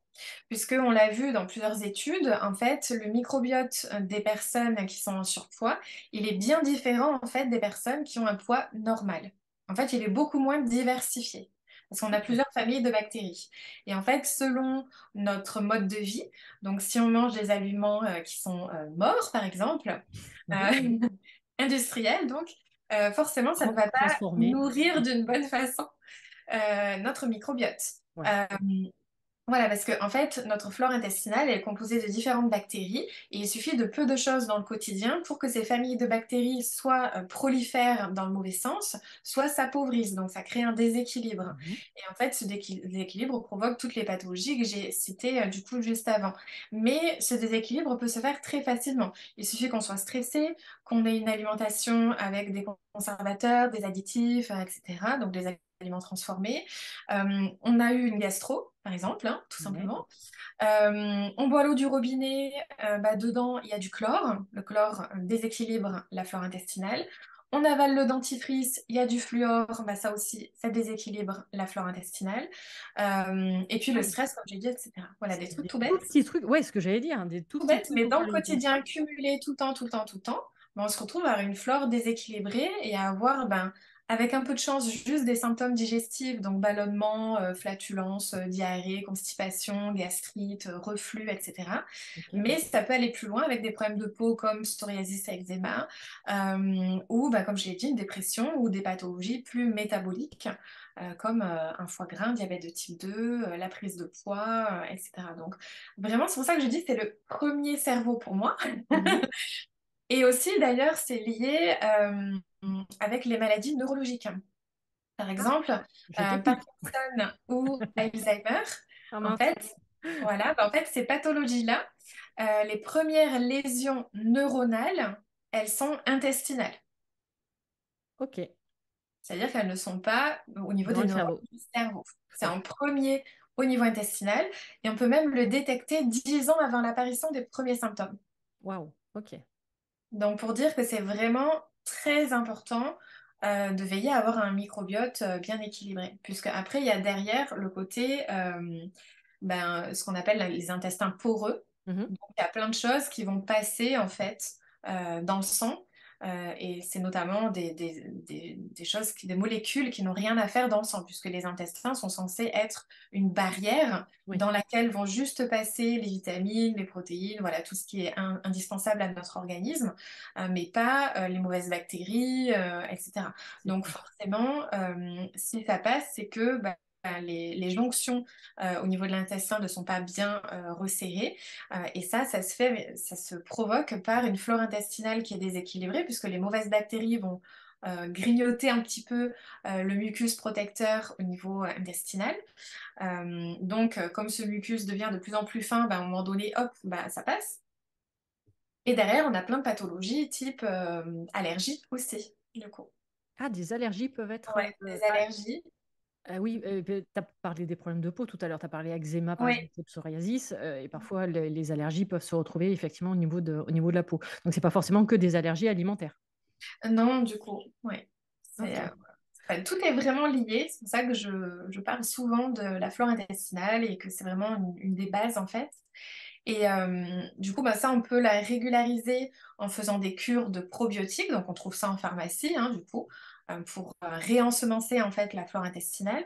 Puisqu'on l'a vu dans plusieurs études, en fait, le microbiote des personnes qui sont en surpoids, il est bien différent, en fait, des personnes qui ont un poids normal. En fait, il est beaucoup moins diversifié. Parce qu'on a Ok. plusieurs familles de bactéries. Et en fait, selon notre mode de vie, donc si on mange des aliments qui sont morts, par exemple, Mhm. euh, industriels, donc, forcément, ça ne va pas Transformé. nourrir d'une bonne façon notre microbiote. Ouais. Euh, Voilà, parce que en fait, notre flore intestinale est composée de différentes bactéries et il suffit de peu de choses dans le quotidien pour que ces familles de bactéries soit prolifèrent dans le mauvais sens, soit s'appauvrissent. Donc ça crée un déséquilibre. Mhm. Et en fait, ce déséquilibre provoque toutes les pathologies que j'ai citées du coup juste avant. Mais ce déséquilibre peut se faire très facilement. Il suffit qu'on soit stressé, qu'on ait une alimentation avec des conservateurs, des additifs, etc. Donc des aliments transformés. On a eu une gastro, par exemple, hein, tout Ouais. simplement. On boit l'eau du robinet, dedans il y a du chlore. Le chlore déséquilibre la flore intestinale. On avale le dentifrice, il y a du fluor, ça aussi, ça déséquilibre la flore intestinale. Et puis le Ah, stress, comme j'ai dit, etc. Voilà, des c'est trucs des tout tout bêtes. petits trucs. Ouais, ce que j'allais dire, hein, des tout Tout petits bête, trucs mais pour dans faire le la quotidien, digestion. cumulé tout le temps, tout le temps, tout le temps, on se retrouve à avoir une flore déséquilibrée et à avoir, avec un peu de chance, juste des symptômes digestifs, donc ballonnement, flatulence, diarrhée, constipation, gastrite, reflux, etc. Ok. Mais ça peut aller plus loin avec des problèmes de peau comme psoriasis, eczéma, ou, comme je l'ai dit, une dépression ou des pathologies plus métaboliques, comme un foie gras, un diabète de type 2, la prise de poids, etc. Donc, vraiment, c'est pour ça que je dis que c'est le premier cerveau pour moi. Mhm. Et aussi, d'ailleurs, c'est lié avec les maladies neurologiques. Par Ah, exemple, je t'écoute. Parkinson ou Alzheimer. Ah En mince. fait, voilà, en fait, ces pathologies-là, les premières lésions neuronales, elles sont intestinales. Ok. C'est-à-dire qu'elles ne sont pas au niveau Dans des le neurones cerveau. du cerveau. Tout C'est à en fait. premier au niveau intestinal et on peut même le détecter 10 ans avant l'apparition des premiers symptômes. Waouh. Ok. Donc, pour dire que c'est vraiment très important de veiller à avoir un microbiote bien équilibré. Puisque après, il y a derrière le côté, ce qu'on appelle les intestins poreux. Mhm. Donc, il y a plein de choses qui vont passer en fait dans le sang. Et c'est notamment des choses, des molécules qui n'ont rien à faire dans le sang, puisque les intestins sont censés être une barrière Oui. dans laquelle vont juste passer les vitamines, les protéines, voilà, tout ce qui est indispensable à notre organisme, mais pas les mauvaises bactéries, etc. C'est Donc clair. forcément, si ça passe, c'est que les jonctions au niveau de l'intestin ne sont pas bien resserrées. Et ça se fait, ça se provoque par une flore intestinale qui est déséquilibrée, puisque les mauvaises bactéries vont grignoter un petit peu le mucus protecteur au niveau intestinal. Donc, comme ce mucus devient de plus en plus fin, à un moment donné, hop, ça passe. Et derrière, on a plein de pathologies type allergie aussi, du coup. Ah, des allergies peuvent être. Ouais, des allergies. Oui, tu as parlé des problèmes de peau tout à l'heure. Tu as parlé eczéma, par exemple, Oui, et psoriasis. Et parfois, les allergies peuvent se retrouver effectivement au niveau de la peau. Donc, c'est pas forcément que des allergies alimentaires. non, du coup, oui. C'est, Ok. enfin, tout est vraiment lié. C'est pour ça que je parle souvent de la flore intestinale et que c'est vraiment une des bases en fait. Et du coup, ça, on peut la régulariser en faisant des cures de probiotiques. Donc, on trouve ça en pharmacie, hein, du coup, pour réensemencer en fait la flore intestinale.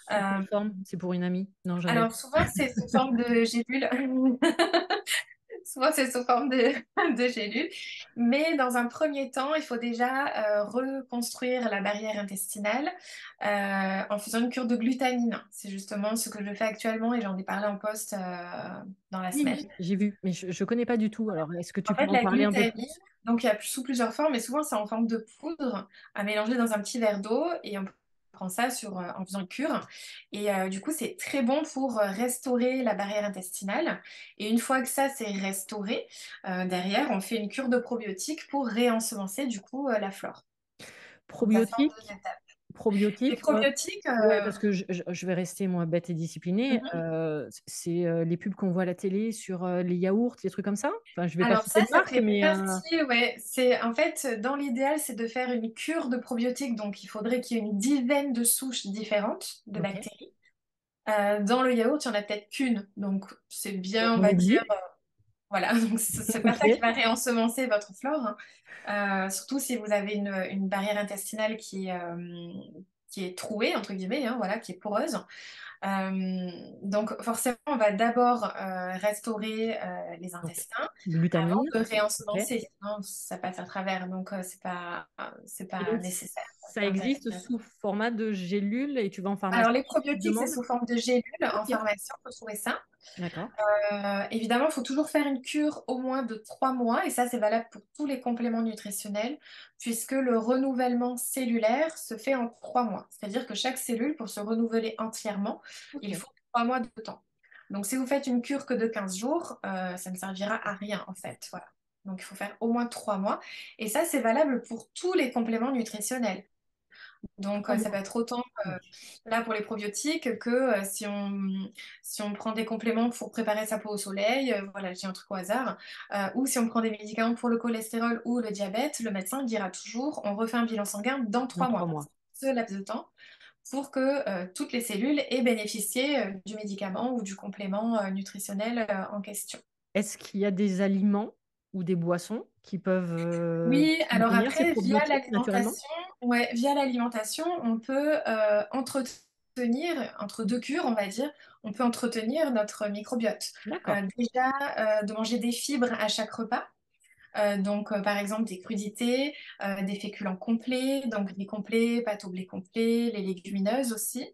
Sous quelle Euh, forme? C'est pour une amie? Non, j'en ai. alors, souvent, c'est sous forme de gélules. Souvent, c'est sous forme de, de gélules. Mais dans un premier temps, il faut déjà reconstruire la barrière intestinale en faisant une cure de glutamine. C'est justement ce que je fais actuellement et j'en ai parlé en post dans la Oui, semaine. j'ai vu, mais je ne connais pas du tout. Alors, est-ce que En tu peux fait, en la parler un peu glutamine, plus? donc il y a sous plusieurs formes, mais souvent c'est en forme de poudre à mélanger dans un petit verre d'eau et on prend ça en faisant une cure. Et du coup, c'est très bon pour restaurer la barrière intestinale. Et une fois que ça c'est restauré, derrière, on fait une cure de probiotiques pour réensemencer du coup la flore. Donc ça se fait en deux Probiotiques? étapes. Les Probiotiques? probiotiques, Ouais, parce que je vais rester, moi, bête et disciplinée. mhm. C'est les pubs qu'on voit à la télé sur les yaourts, les trucs comme ça. Enfin, je vais pas Alors citer de ça marque, fait mais partie, ouais. C'est en fait dans l'idéal, c'est de faire une cure de probiotiques. Donc il faudrait qu'il y ait une dizaine de souches différentes de ok. bactéries. Dans le yaourt, il n'y en a peut-être qu'une. Donc c'est Donc, bien, on on va dire, oublie. voilà. Donc c'est pas ça qui Ok. va réensemencer votre flore, hein. Surtout si vous avez une barrière intestinale qui est trouée, entre guillemets, hein, voilà, qui est poreuse. Donc forcément, on va d'abord restaurer les Donc, intestins avant glutamine. de Ok. réensemencer. Sinon, ça passe à travers, donc c'est pas Et donc, nécessaire. ça existe sous format de gélules et tu vas en Alors, pharmacie, les tu probiotiques, c'est demandes? sous forme de gélules. En Ok, pharmacie, on peut trouver ça. d'accord. Évidemment, il faut toujours faire une cure au moins de 3 mois, et ça, c'est valable pour tous les compléments nutritionnels, puisque le renouvellement cellulaire se fait en 3 mois. C'est-à-dire que chaque cellule, pour se renouveler entièrement, il Ok. faut 3 mois de temps. Donc, si vous faites une cure que de 15 jours, ça ne servira à rien, en fait. Voilà. Donc, il faut faire au moins 3 mois. Et ça, c'est valable pour tous les compléments nutritionnels. Donc, 3 ça peut mois. être autant là pour les probiotiques que si on prend des compléments pour préparer sa peau au soleil, voilà, je dis un truc au hasard, ou si on prend des médicaments pour le cholestérol ou le diabète, le médecin dira toujours on refait un bilan sanguin dans Dans 3 mois, trois parce mois. que ce laps de temps pour que toutes les cellules aient bénéficié du médicament ou du complément nutritionnel en question. Est-ce qu'il y a des aliments ou des boissons qui peuvent Oui, alors contenir ces après, probiotiques naturellement? ouais, via l'alimentation, on peut entretenir, entre deux cures, on va dire, on peut entretenir notre microbiote. D'accord. Déjà, de manger des fibres à chaque repas. Donc, par exemple, des crudités, des féculents complets, donc blé complet, pâte au blé complet, les légumineuses aussi.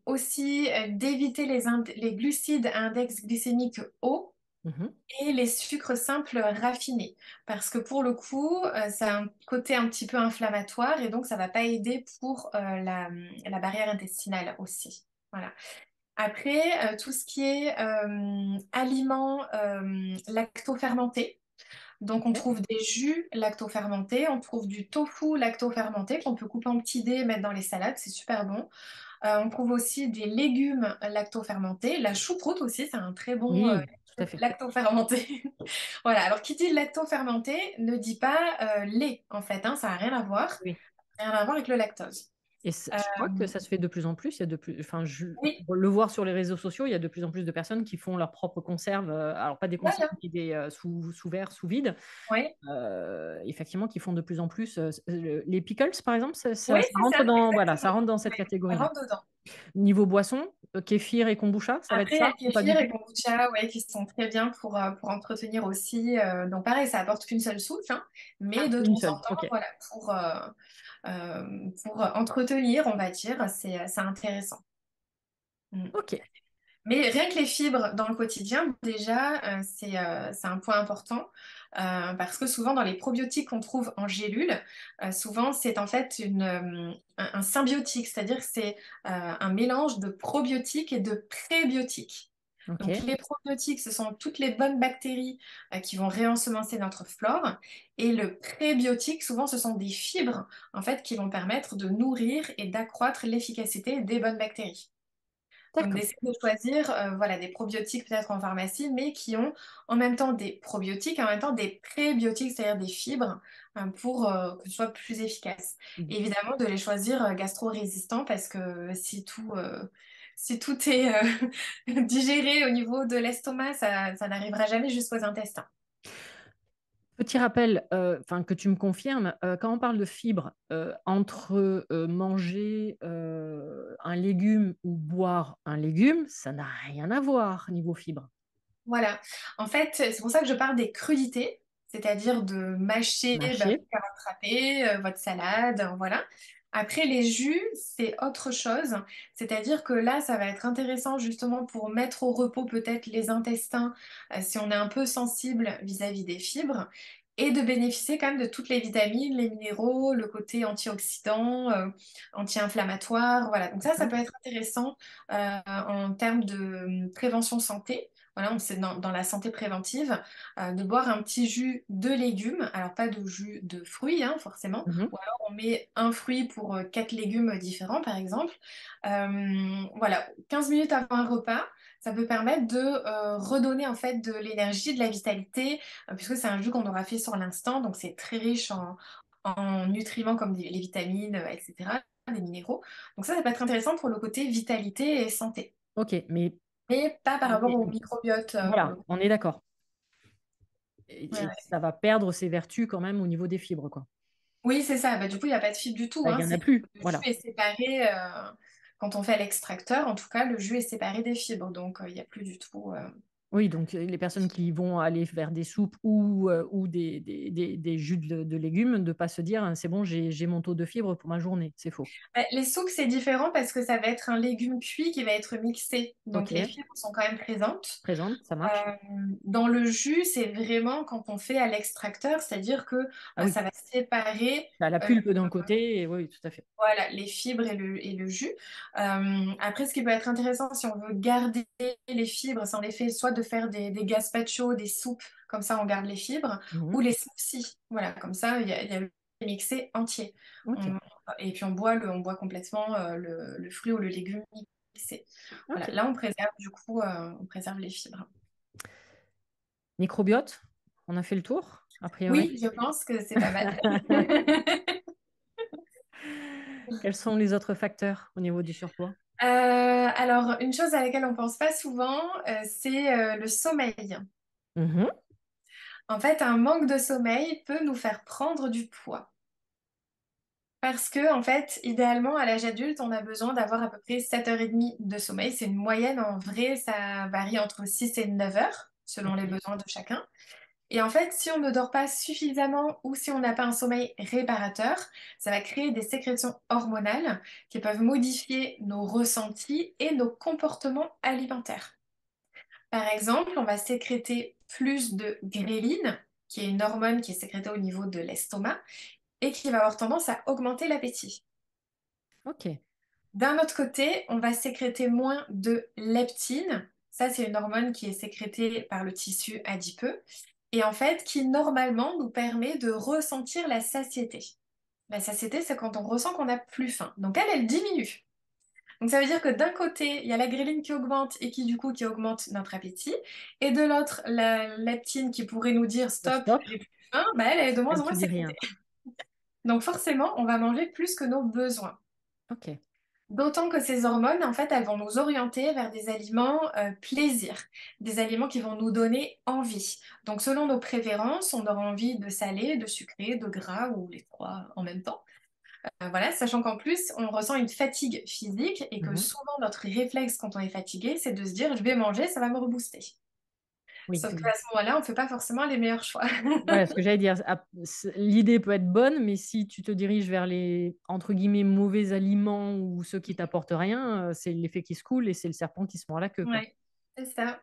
Aussi, d'éviter les glucides à index glycémique haut Mhm. et les sucres simples raffinés. Parce que pour le coup, ça a un côté un petit peu inflammatoire et donc ça va pas aider pour la barrière intestinale aussi. Voilà. Après, tout ce qui est aliments lactofermentés. Donc, on Ok. trouve des jus lactofermentés, on trouve du tofu lactofermenté qu'on peut couper en petits dés et mettre dans les salades, c'est super bon. On trouve aussi des légumes lactofermentés. La choucroute aussi, c'est un très bon Oui, tout à fait. lactofermenté. Voilà, alors qui dit lactofermenté ne dit pas lait, en fait, hein, ça n'a rien à voir. Oui. Rien à voir avec le lactose. Et Euh, je crois que ça se fait de plus en plus. Il y a de plus, enfin, oui, pour le voir sur les réseaux sociaux, il y a de plus en plus de personnes qui font leurs propres conserves. Alors, pas des conserves, voilà. mais des sous verre, sous vide. Oui, Effectivement, qui font de plus en plus. Les pickles, par exemple, oui, ça c'est rentre ça, dans, voilà, ça exactement. rentre dans cette Oui, ça catégorie-là. rentre dedans. Niveau boisson, kéfir et kombucha, ça va être Après, il y ça a ou pas du kéfir et tout? kombucha, ouais, qui sont très bien pour entretenir aussi. Donc pareil, ça apporte qu'une seule souche, hein, mais Ah, de une temps en seule. temps, Ok. voilà, pour entretenir, on va dire, c'est intéressant. Mm. Ok. Mais rien que les fibres dans le quotidien, déjà, c'est un point important parce que souvent dans les probiotiques qu'on trouve en gélule, souvent c'est en fait un symbiotique, c'est-à-dire que c'est un mélange de probiotiques et de prébiotiques. Donc Ok. les probiotiques, ce sont toutes les bonnes bactéries qui vont réensemencer notre flore, et le prébiotique, souvent ce sont des fibres en fait qui vont permettre de nourrir et d'accroître l'efficacité des bonnes bactéries. Donc D'accord. d'essayer de choisir voilà, des probiotiques peut-être en pharmacie, mais qui ont en même temps des probiotiques et en même temps des prébiotiques, c'est-à-dire des fibres, pour que ce soit plus efficace. Et évidemment, de les choisir gastro-résistants parce que si tout est digéré au niveau de l'estomac, ça n'arrivera jamais jusqu'aux intestins. Petit rappel, enfin que tu me confirmes, quand on parle de fibres, entre manger un légume ou boire un légume, ça n'a rien à voir niveau fibres. Voilà. En fait, c'est pour ça que je parle des crudités, c'est-à-dire de mâcher Mâcher. vos carottes râpées, votre salade, voilà. Après, les jus, c'est autre chose. C'est-à-dire que là, ça va être intéressant justement pour mettre au repos peut-être les intestins, si on est un peu sensible vis-à-vis des fibres, et de bénéficier quand même de toutes les vitamines, les minéraux, le côté antioxydant, anti-inflammatoire, voilà. Donc ça D'accord. peut être intéressant en termes de prévention santé. Voilà, on sait dans la santé préventive, de boire un petit jus de légumes, alors pas de jus de fruits, hein, forcément, Mhm. ou alors on met un fruit pour 4 légumes différents, par exemple. Voilà, 15 minutes avant un repas, ça peut permettre de redonner en fait de l'énergie, de la vitalité, puisque c'est un jus qu'on aura fait sur l'instant, donc c'est très riche en nutriments comme les vitamines, etc., des minéraux. Donc ça peut être intéressant pour le côté vitalité et santé, Ok, mais pas par rapport mais au microbiote pour le voilà, coup. on est d'accord. Ouais, Et ouais. ça va perdre ses vertus quand même au niveau des fibres, quoi. Oui, c'est ça. Bah, du coup, il n'y a pas de fibre du tout, Bah, il hein. n'y en a plus. Le jus Voilà. est séparé, quand on fait l'extracteur, en tout cas, le jus est séparé des fibres. Donc, il n'y a plus du tout. Oui, donc les personnes qui vont aller vers des soupes ou des jus de légumes, de ne pas se dire, c'est bon, j'ai mon taux de fibres pour ma journée. C'est faux. Les soupes, c'est différent parce que ça va être un légume cuit qui va être mixé. Donc Ok, les fibres sont quand même présentes. présente, ça marche. Euh, Dans le jus, c'est vraiment quand on fait à l'extracteur, c'est-à-dire que Ah oui, ça va séparer t'as la euh, pulpe d'un côté, et oui, tout à fait. voilà, les fibres et le jus. Après, ce qui peut être intéressant si on veut garder les fibres, c'est en effet soit de faire des gazpacho, des soupes, comme ça on garde les fibres, ou Mhm. les smoothies. Voilà, comme ça il y a le mixé entier. Ok, On- et puis on boit complètement le fruit ou le légume mixé. Voilà, ok. là on préserve du coup, on préserve les fibres. Microbiote, on a fait le tour, a priori. Oui, je pense que c'est pas mal. Quels sont les autres facteurs au niveau du surpoids? Alors, une chose à laquelle on pense pas souvent, c'est le sommeil. Mhm. En fait, un manque de sommeil peut nous faire prendre du poids. Parce que, en fait, idéalement, à l'âge adulte, on a besoin d'avoir à peu près 7h30 de sommeil. C'est une moyenne. En vrai, ça varie entre 6 et 9 heures, selon les Ok. besoins de chacun. Et en fait, si on ne dort pas suffisamment ou si on n'a pas un sommeil réparateur, ça va créer des sécrétions hormonales qui peuvent modifier nos ressentis et nos comportements alimentaires. Par exemple, on va sécréter plus de gréline, qui est une hormone qui est sécrétée au niveau de l'estomac et qui va avoir tendance à augmenter l'appétit. Ok. D'un autre côté, on va sécréter moins de leptine. Ça, c'est une hormone qui est sécrétée par le tissu adipeux et en fait qui normalement nous permet de ressentir la satiété. La satiété, c'est quand on ressent qu'on n'a plus faim. Donc elle diminue. Donc ça veut dire que d'un côté, il y a la gréline qui augmente et qui du coup qui augmente notre appétit, et de l'autre, la leptine qui pourrait nous dire Dire stop, stop, j'ai plus faim, bah elle est de moins elle en te moins dit sécrétée. rien. Donc forcément, on va manger plus que nos besoins. Ok. D'autant que ces hormones, en fait, elles vont nous orienter vers des aliments plaisir, des aliments qui vont nous donner envie. Donc selon nos préférences, on aura envie de salé, de sucré, de gras ou les trois en même temps. Voilà, sachant qu'en plus, on ressent une fatigue physique et que Mhm. souvent notre réflexe quand on est fatigué, c'est de se dire je vais manger, ça va me rebooster. Oui. Sauf qu'à ce moment-là, on ne fait pas forcément les meilleurs choix. Voilà ce que j'allais dire. L'idée peut être bonne, mais si tu te diriges vers les, entre guillemets, mauvais aliments ou ceux qui t'apportent rien, c'est l'effet qui se coule et c'est le serpent qui se mord la queue, quoi. Ouais, c'est ça.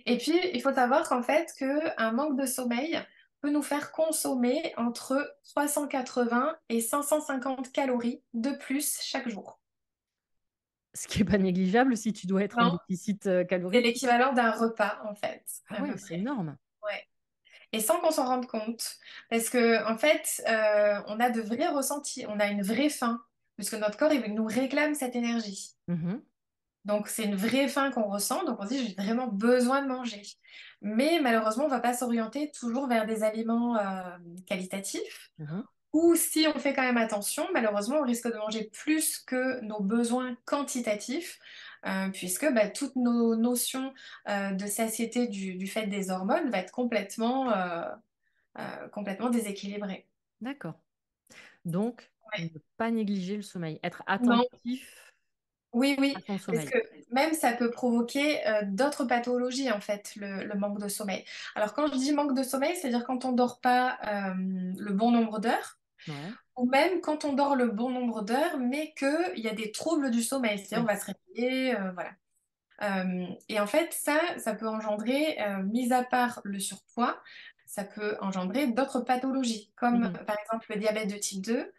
Et puis, il faut savoir qu'en fait, qu'un manque de sommeil peut nous faire consommer entre 380 et 550 calories de plus chaque jour. Ce qui n'est pas négligeable si tu dois être en Non, déficit c'est calorique. l'équivalent d'un repas, en fait, Ah à peu ouais, c'est près. énorme. Ouais. Et sans qu'on s'en rende compte. Parce que, en fait, on a de vrais ressentis, on a une vraie faim, puisque notre corps, il nous réclame cette énergie. Mhm. Donc, c'est une vraie faim qu'on ressent, donc on se dit, j'ai vraiment besoin de manger. Mais malheureusement, on ne va pas s'orienter toujours vers des aliments qualitatifs. Mhm. Ou si on fait quand même attention, malheureusement, on risque de manger plus que nos besoins quantitatifs, puisque bah, toutes nos notions de satiété du fait des hormones va être complètement déséquilibrée. D'accord. Donc, ne Ouais. pas négliger le sommeil, être Non, attentif oui, à oui, son parce sommeil. que même ça peut provoquer d'autres pathologies, en fait, le manque de sommeil. Alors, quand je dis manque de sommeil, c'est-à-dire quand on dort pas le bon nombre d'heures, Ouais. ou même quand on dort le bon nombre d'heures, mais qu'il y a des troubles du sommeil, c'est-à-dire on Oui. va se réveiller, voilà. Et en fait, ça peut engendrer, mis à part le surpoids, ça peut engendrer d'autres pathologies, comme Mhm. par exemple le diabète de type 2,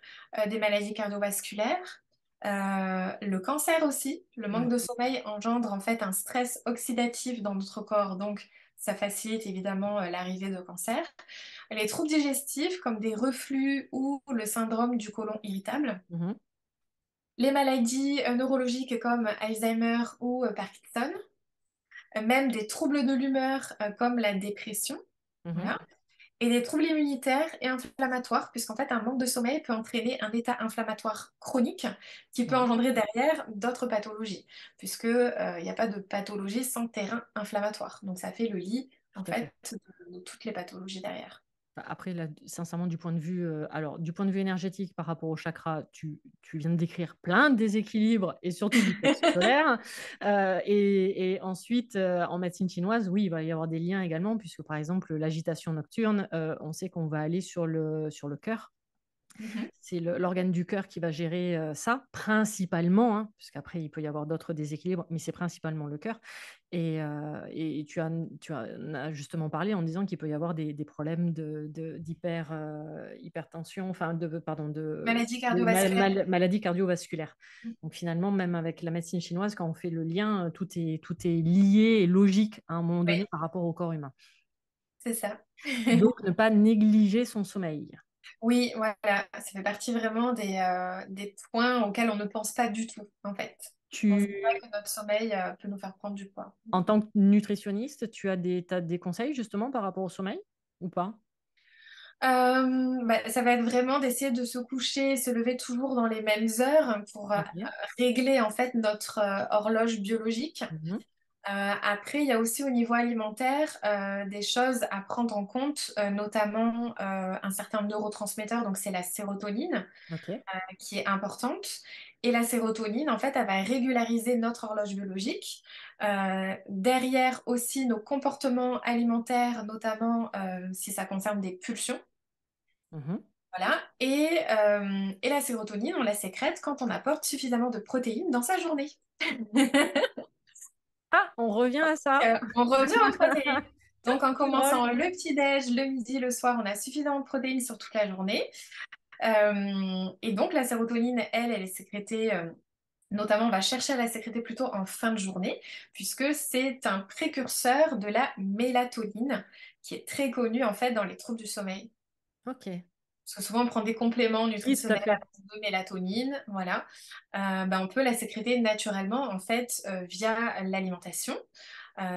des maladies cardiovasculaires, le cancer aussi. Le manque Ouais. de sommeil engendre en fait un stress oxydatif dans notre corps, donc ça facilite évidemment l'arrivée de cancer. Les troubles digestifs comme des reflux ou le syndrome du côlon irritable. Mhm. Les maladies neurologiques comme Alzheimer ou Parkinson, même des troubles de l'humeur comme la dépression, Mhm. voilà, et des troubles immunitaires et inflammatoires, puisqu'en fait un manque de sommeil peut entraîner un état inflammatoire chronique qui peut Ouais. engendrer derrière d'autres pathologies, puisque il n'y a pas de pathologie sans terrain inflammatoire. Donc ça fait le lit Tout en à fait fait. de toutes les pathologies derrière. Après, là, sincèrement, du point de vue énergétique par rapport au chakra, tu viens de décrire plein de déséquilibres et surtout du plexus solaire. Et ensuite, en médecine chinoise, oui, il va y avoir des liens également, puisque par exemple, l'agitation nocturne, on sait qu'on va aller sur le cœur. Mhm. C'est l'organe du cœur qui va gérer ça, principalement, hein, puisqu'après, il peut y avoir d'autres déséquilibres, mais c'est principalement le cœur. Et tu en as justement parlé en disant qu'il peut y avoir des problèmes hypertension, enfin, pardon, Maladie de cardiovasculaire. maladies cardiovasculaires. Donc finalement, même avec la médecine chinoise, quand on fait le lien, tout est lié et logique à un moment donné Oui, par rapport au corps humain. c'est ça. Donc, ne pas négliger son sommeil. Oui, voilà, ça fait partie vraiment des points auxquels on ne pense pas du tout, en fait. On ne sait pas Tu, que notre sommeil peut nous faire prendre du poids. En tant que nutritionniste, t'as des conseils justement par rapport au sommeil ou pas? Ça va être vraiment d'essayer de se coucher, se lever toujours dans les mêmes heures pour Ok. régler en fait notre horloge biologique. Mhm. Après, il y a aussi au niveau alimentaire des choses à prendre en compte, notamment un certain neurotransmetteur, donc c'est la sérotonine Ok. qui est importante. Et la sérotonine, en fait, elle va régulariser notre horloge biologique. Derrière aussi nos comportements alimentaires, notamment si ça concerne des pulsions. Mhm. Voilà. Et la sérotonine, on la sécrète quand on apporte suffisamment de protéines dans sa journée. Ah, on revient à ça. On revient aux protéines. Donc, en C'est drôle. commençant le petit-déj, le midi, le soir, on a suffisamment de protéines sur toute la journée. Et donc, la sérotonine, elle est sécrétée, notamment, on va chercher à la sécréter plutôt en fin de journée, puisque c'est un précurseur de la mélatonine, qui est très connue en fait dans les troubles du sommeil. Ok. Parce que souvent, on prend des compléments Oui, tout à nutritionnels fait. de mélatonine, voilà. On peut la sécréter naturellement, en fait, via l'alimentation.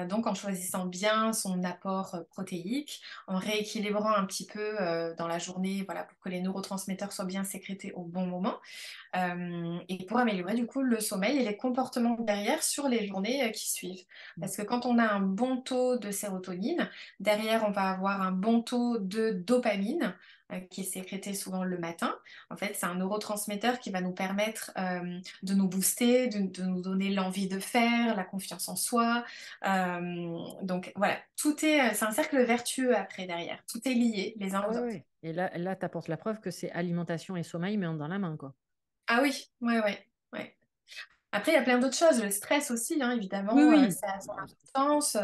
Donc, en choisissant bien son apport protéique, en rééquilibrant un petit peu dans la journée, voilà, pour que les neurotransmetteurs soient bien sécrétés au bon moment. Et pour améliorer du coup le sommeil et les comportements derrière sur les journées qui suivent. Parce que quand on a un bon taux de sérotonine, derrière on va avoir un bon taux de dopamine qui est sécrété souvent le matin. En fait, c'est un neurotransmetteur qui va nous permettre de nous booster, de nous donner l'envie de faire, la confiance en soi. Donc voilà, c'est un cercle vertueux après derrière. Tout est lié les uns Ah aux ouais, autres. ouais. Et là, tu apportes la preuve que c'est alimentation et sommeil, mais dans la main, quoi. Ah oui, ouais, ouais, ouais. Après, il y a plein d'autres choses. Le stress aussi, hein, Oui, évidemment, oui. ça a son importance.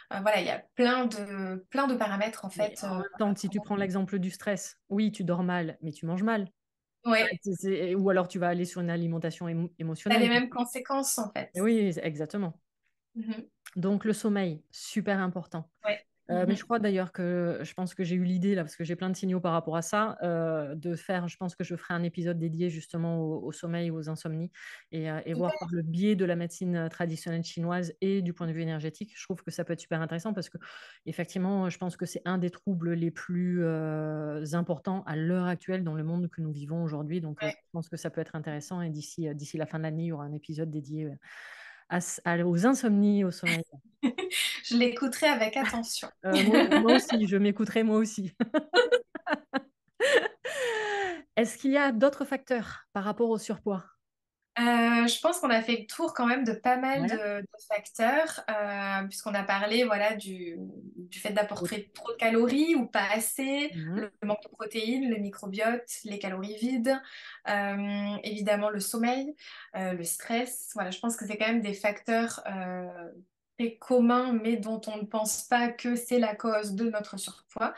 Voilà, il y a plein de paramètres, en Mais fait. en même temps, si tu prends l'exemple du stress, oui, tu dors mal, mais tu manges mal. Ouais, Ou alors tu vas aller sur une alimentation ça a émotionnelle. les mêmes conséquences, en fait. Et oui, exactement. Mhm. Donc le sommeil, super important. Ouais. Mais je Mhm. crois d'ailleurs je pense que j'ai eu l'idée là, parce que j'ai plein de signaux par rapport à ça, je pense que je ferai un épisode dédié justement au sommeil, aux insomnies, et voir par Super. le biais de la médecine traditionnelle chinoise et du point de vue énergétique. Je trouve que ça peut être super intéressant parce que effectivement, je pense que c'est un des troubles les plus importants à l'heure actuelle dans le monde que nous vivons aujourd'hui. Donc, je Ouais. pense que ça peut être intéressant et d'ici la fin de l'année, il y aura un épisode dédié aux insomnies, au sommeil. Je l'écouterai avec attention. Moi aussi, je m'écouterai moi aussi. Est-ce qu'il y a d'autres facteurs par rapport au surpoids? Je pense qu'on a fait le tour quand même de pas mal Ouais. de facteurs, puisqu'on a parlé voilà, du fait d'apporter trop de calories ou pas assez, Mhm. le manque de protéines, le microbiote, les calories vides, évidemment le sommeil, le stress. Voilà, je pense que c'est quand même des facteurs très communs, mais dont on ne pense pas que c'est la cause de notre surpoids.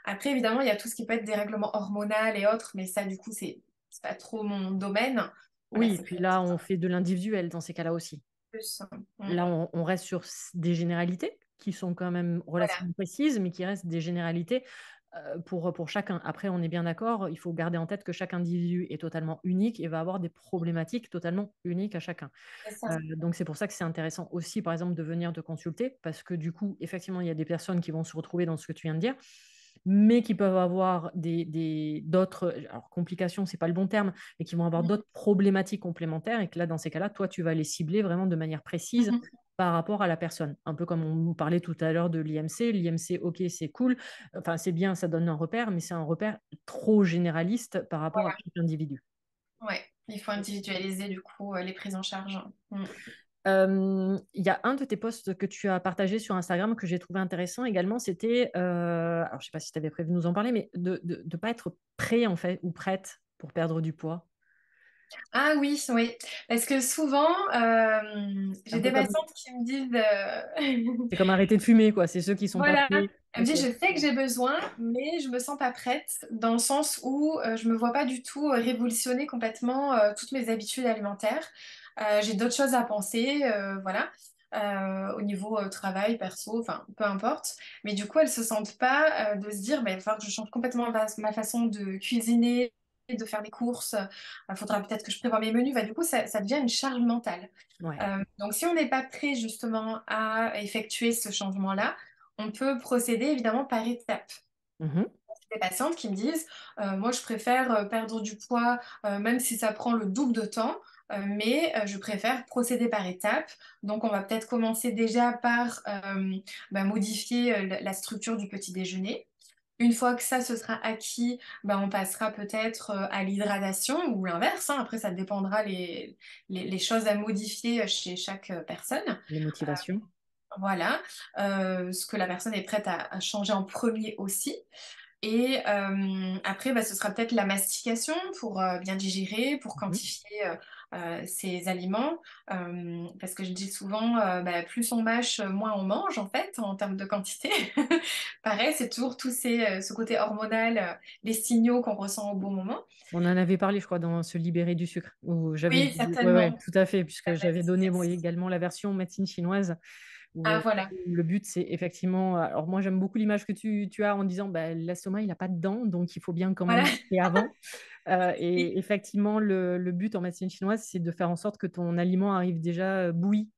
Après, évidemment, il y a tout ce qui peut être dérèglement hormonal et autres, mais ça, du coup, c'est pas trop mon domaine. Voilà, Oui, et c'est puis plus là, on fait de l'individuel dans ces cas-là aussi. plus. Là, on reste sur des généralités qui sont quand même Voilà, relativement précises, mais qui restent des généralités pour chacun. Après, on est bien d'accord, il faut garder en tête que chaque individu est totalement unique et va avoir des problématiques totalement uniques à chacun. c'est ça. Donc, c'est pour ça que c'est intéressant aussi, par exemple, de venir te consulter, parce que du coup, effectivement, il y a des personnes qui vont se retrouver dans ce que tu viens de dire, mais qui peuvent avoir d'autres, alors complications, c'est pas le bon terme, mais qui vont avoir d'autres problématiques complémentaires, et que là, dans ces cas-là, toi, tu vas les cibler vraiment de manière précise Mhm. par rapport à la personne. Un peu comme on parlait tout à l'heure de l'IMC. L'IMC, ok, c'est cool, enfin c'est bien, ça donne un repère, mais c'est un repère trop généraliste par rapport à Voilà. chaque individu. Ouais, il faut individualiser du coup les prises en charge. Mm. Il y a un de tes posts que tu as partagé sur Instagram que j'ai trouvé intéressant également, c'était, alors je ne sais pas si tu avais prévu de nous en parler, mais de ne pas être prêt en fait ou prête pour perdre du poids. Ah oui, oui. Parce que souvent, Un j'ai peu des comme, patientes qui me disent, c'est comme arrêter de fumer, quoi. C'est ceux qui sont pas voilà, prêts. elle me Ok. dit, je sais que j'ai besoin, mais je me sens pas prête, dans le sens où je me vois pas du tout révolutionner complètement toutes mes habitudes alimentaires. J'ai d'autres choses à penser, voilà, au niveau travail, perso, enfin, peu importe. Mais du coup, elles se sentent pas de se dire, bah, il va falloir que je change complètement ma façon de cuisiner, de faire des courses. Il faudra peut-être que je prévoie mes menus. Bah, du coup, ça devient une charge mentale. Ouais. Donc, si on n'est pas prêt justement à effectuer ce changement-là, on peut procéder évidemment par étapes. Mhm. Des patientes qui me disent, moi je préfère perdre du poids, même si ça prend le double de temps, mais je préfère procéder par étapes. Donc on va peut-être commencer déjà par modifier la structure du petit déjeuner. Une fois que ça se sera acquis, on passera peut-être à l'hydratation ou l'inverse, hein. Après, ça dépendra les choses à modifier chez chaque personne. Les motivations. Voilà, ce que la personne est prête à changer en premier aussi. Et après, ce sera peut-être la mastication pour bien digérer, pour Mhm. quantifier ces aliments. Parce que je dis souvent, plus on mâche, moins on mange, en fait, en termes de quantité. Pareil, c'est toujours ce côté hormonal, les signaux qu'on ressent au bon moment. On en avait parlé, je crois, dans Se libérer du sucre, où j'avais Oui, dit, ouais, ouais, certainement. tout à fait, puisque La j'avais donné moi, mastication. également la version médecine chinoise, où Ah, voilà. le but, c'est effectivement, alors moi, j'aime beaucoup l'image que tu as en disant, bah, l'estomac, il n'a pas de dents, donc il faut bien quand même Voilà. manger avant. Oui, Et effectivement, le but en médecine chinoise, c'est de faire en sorte que ton aliment arrive déjà bouilli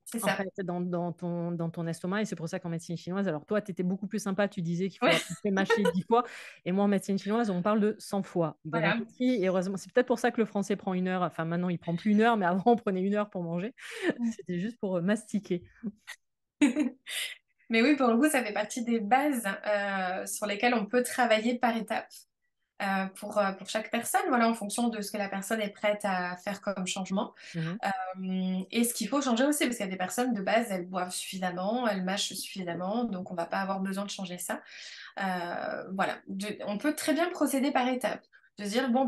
c'est en ça. fait, dans ton estomac. Et c'est pour ça qu'en médecine chinoise, alors toi, tu étais beaucoup plus sympa, tu disais qu'il faut Oui, à peu près mâcher 10 fois. Et moi, en médecine chinoise, on parle de 100 fois. Bon voilà. appétit. Et heureusement, c'est peut-être pour ça que le français prend 1 heure. Enfin, maintenant, il prend plus 1 heure, mais avant, on prenait 1 heure pour manger. C'était juste pour mastiquer. Mais oui, pour le coup, ça fait partie des bases sur lesquelles on peut travailler par étapes pour chaque personne, voilà, en fonction de ce que la personne est prête à faire comme changement. Mhm. Et ce qu'il faut changer aussi, parce qu'il y a des personnes de base, elles boivent suffisamment, elles mâchent suffisamment, donc on va pas avoir besoin de changer ça. Voilà, on peut très bien procéder par étapes. De se dire, bon,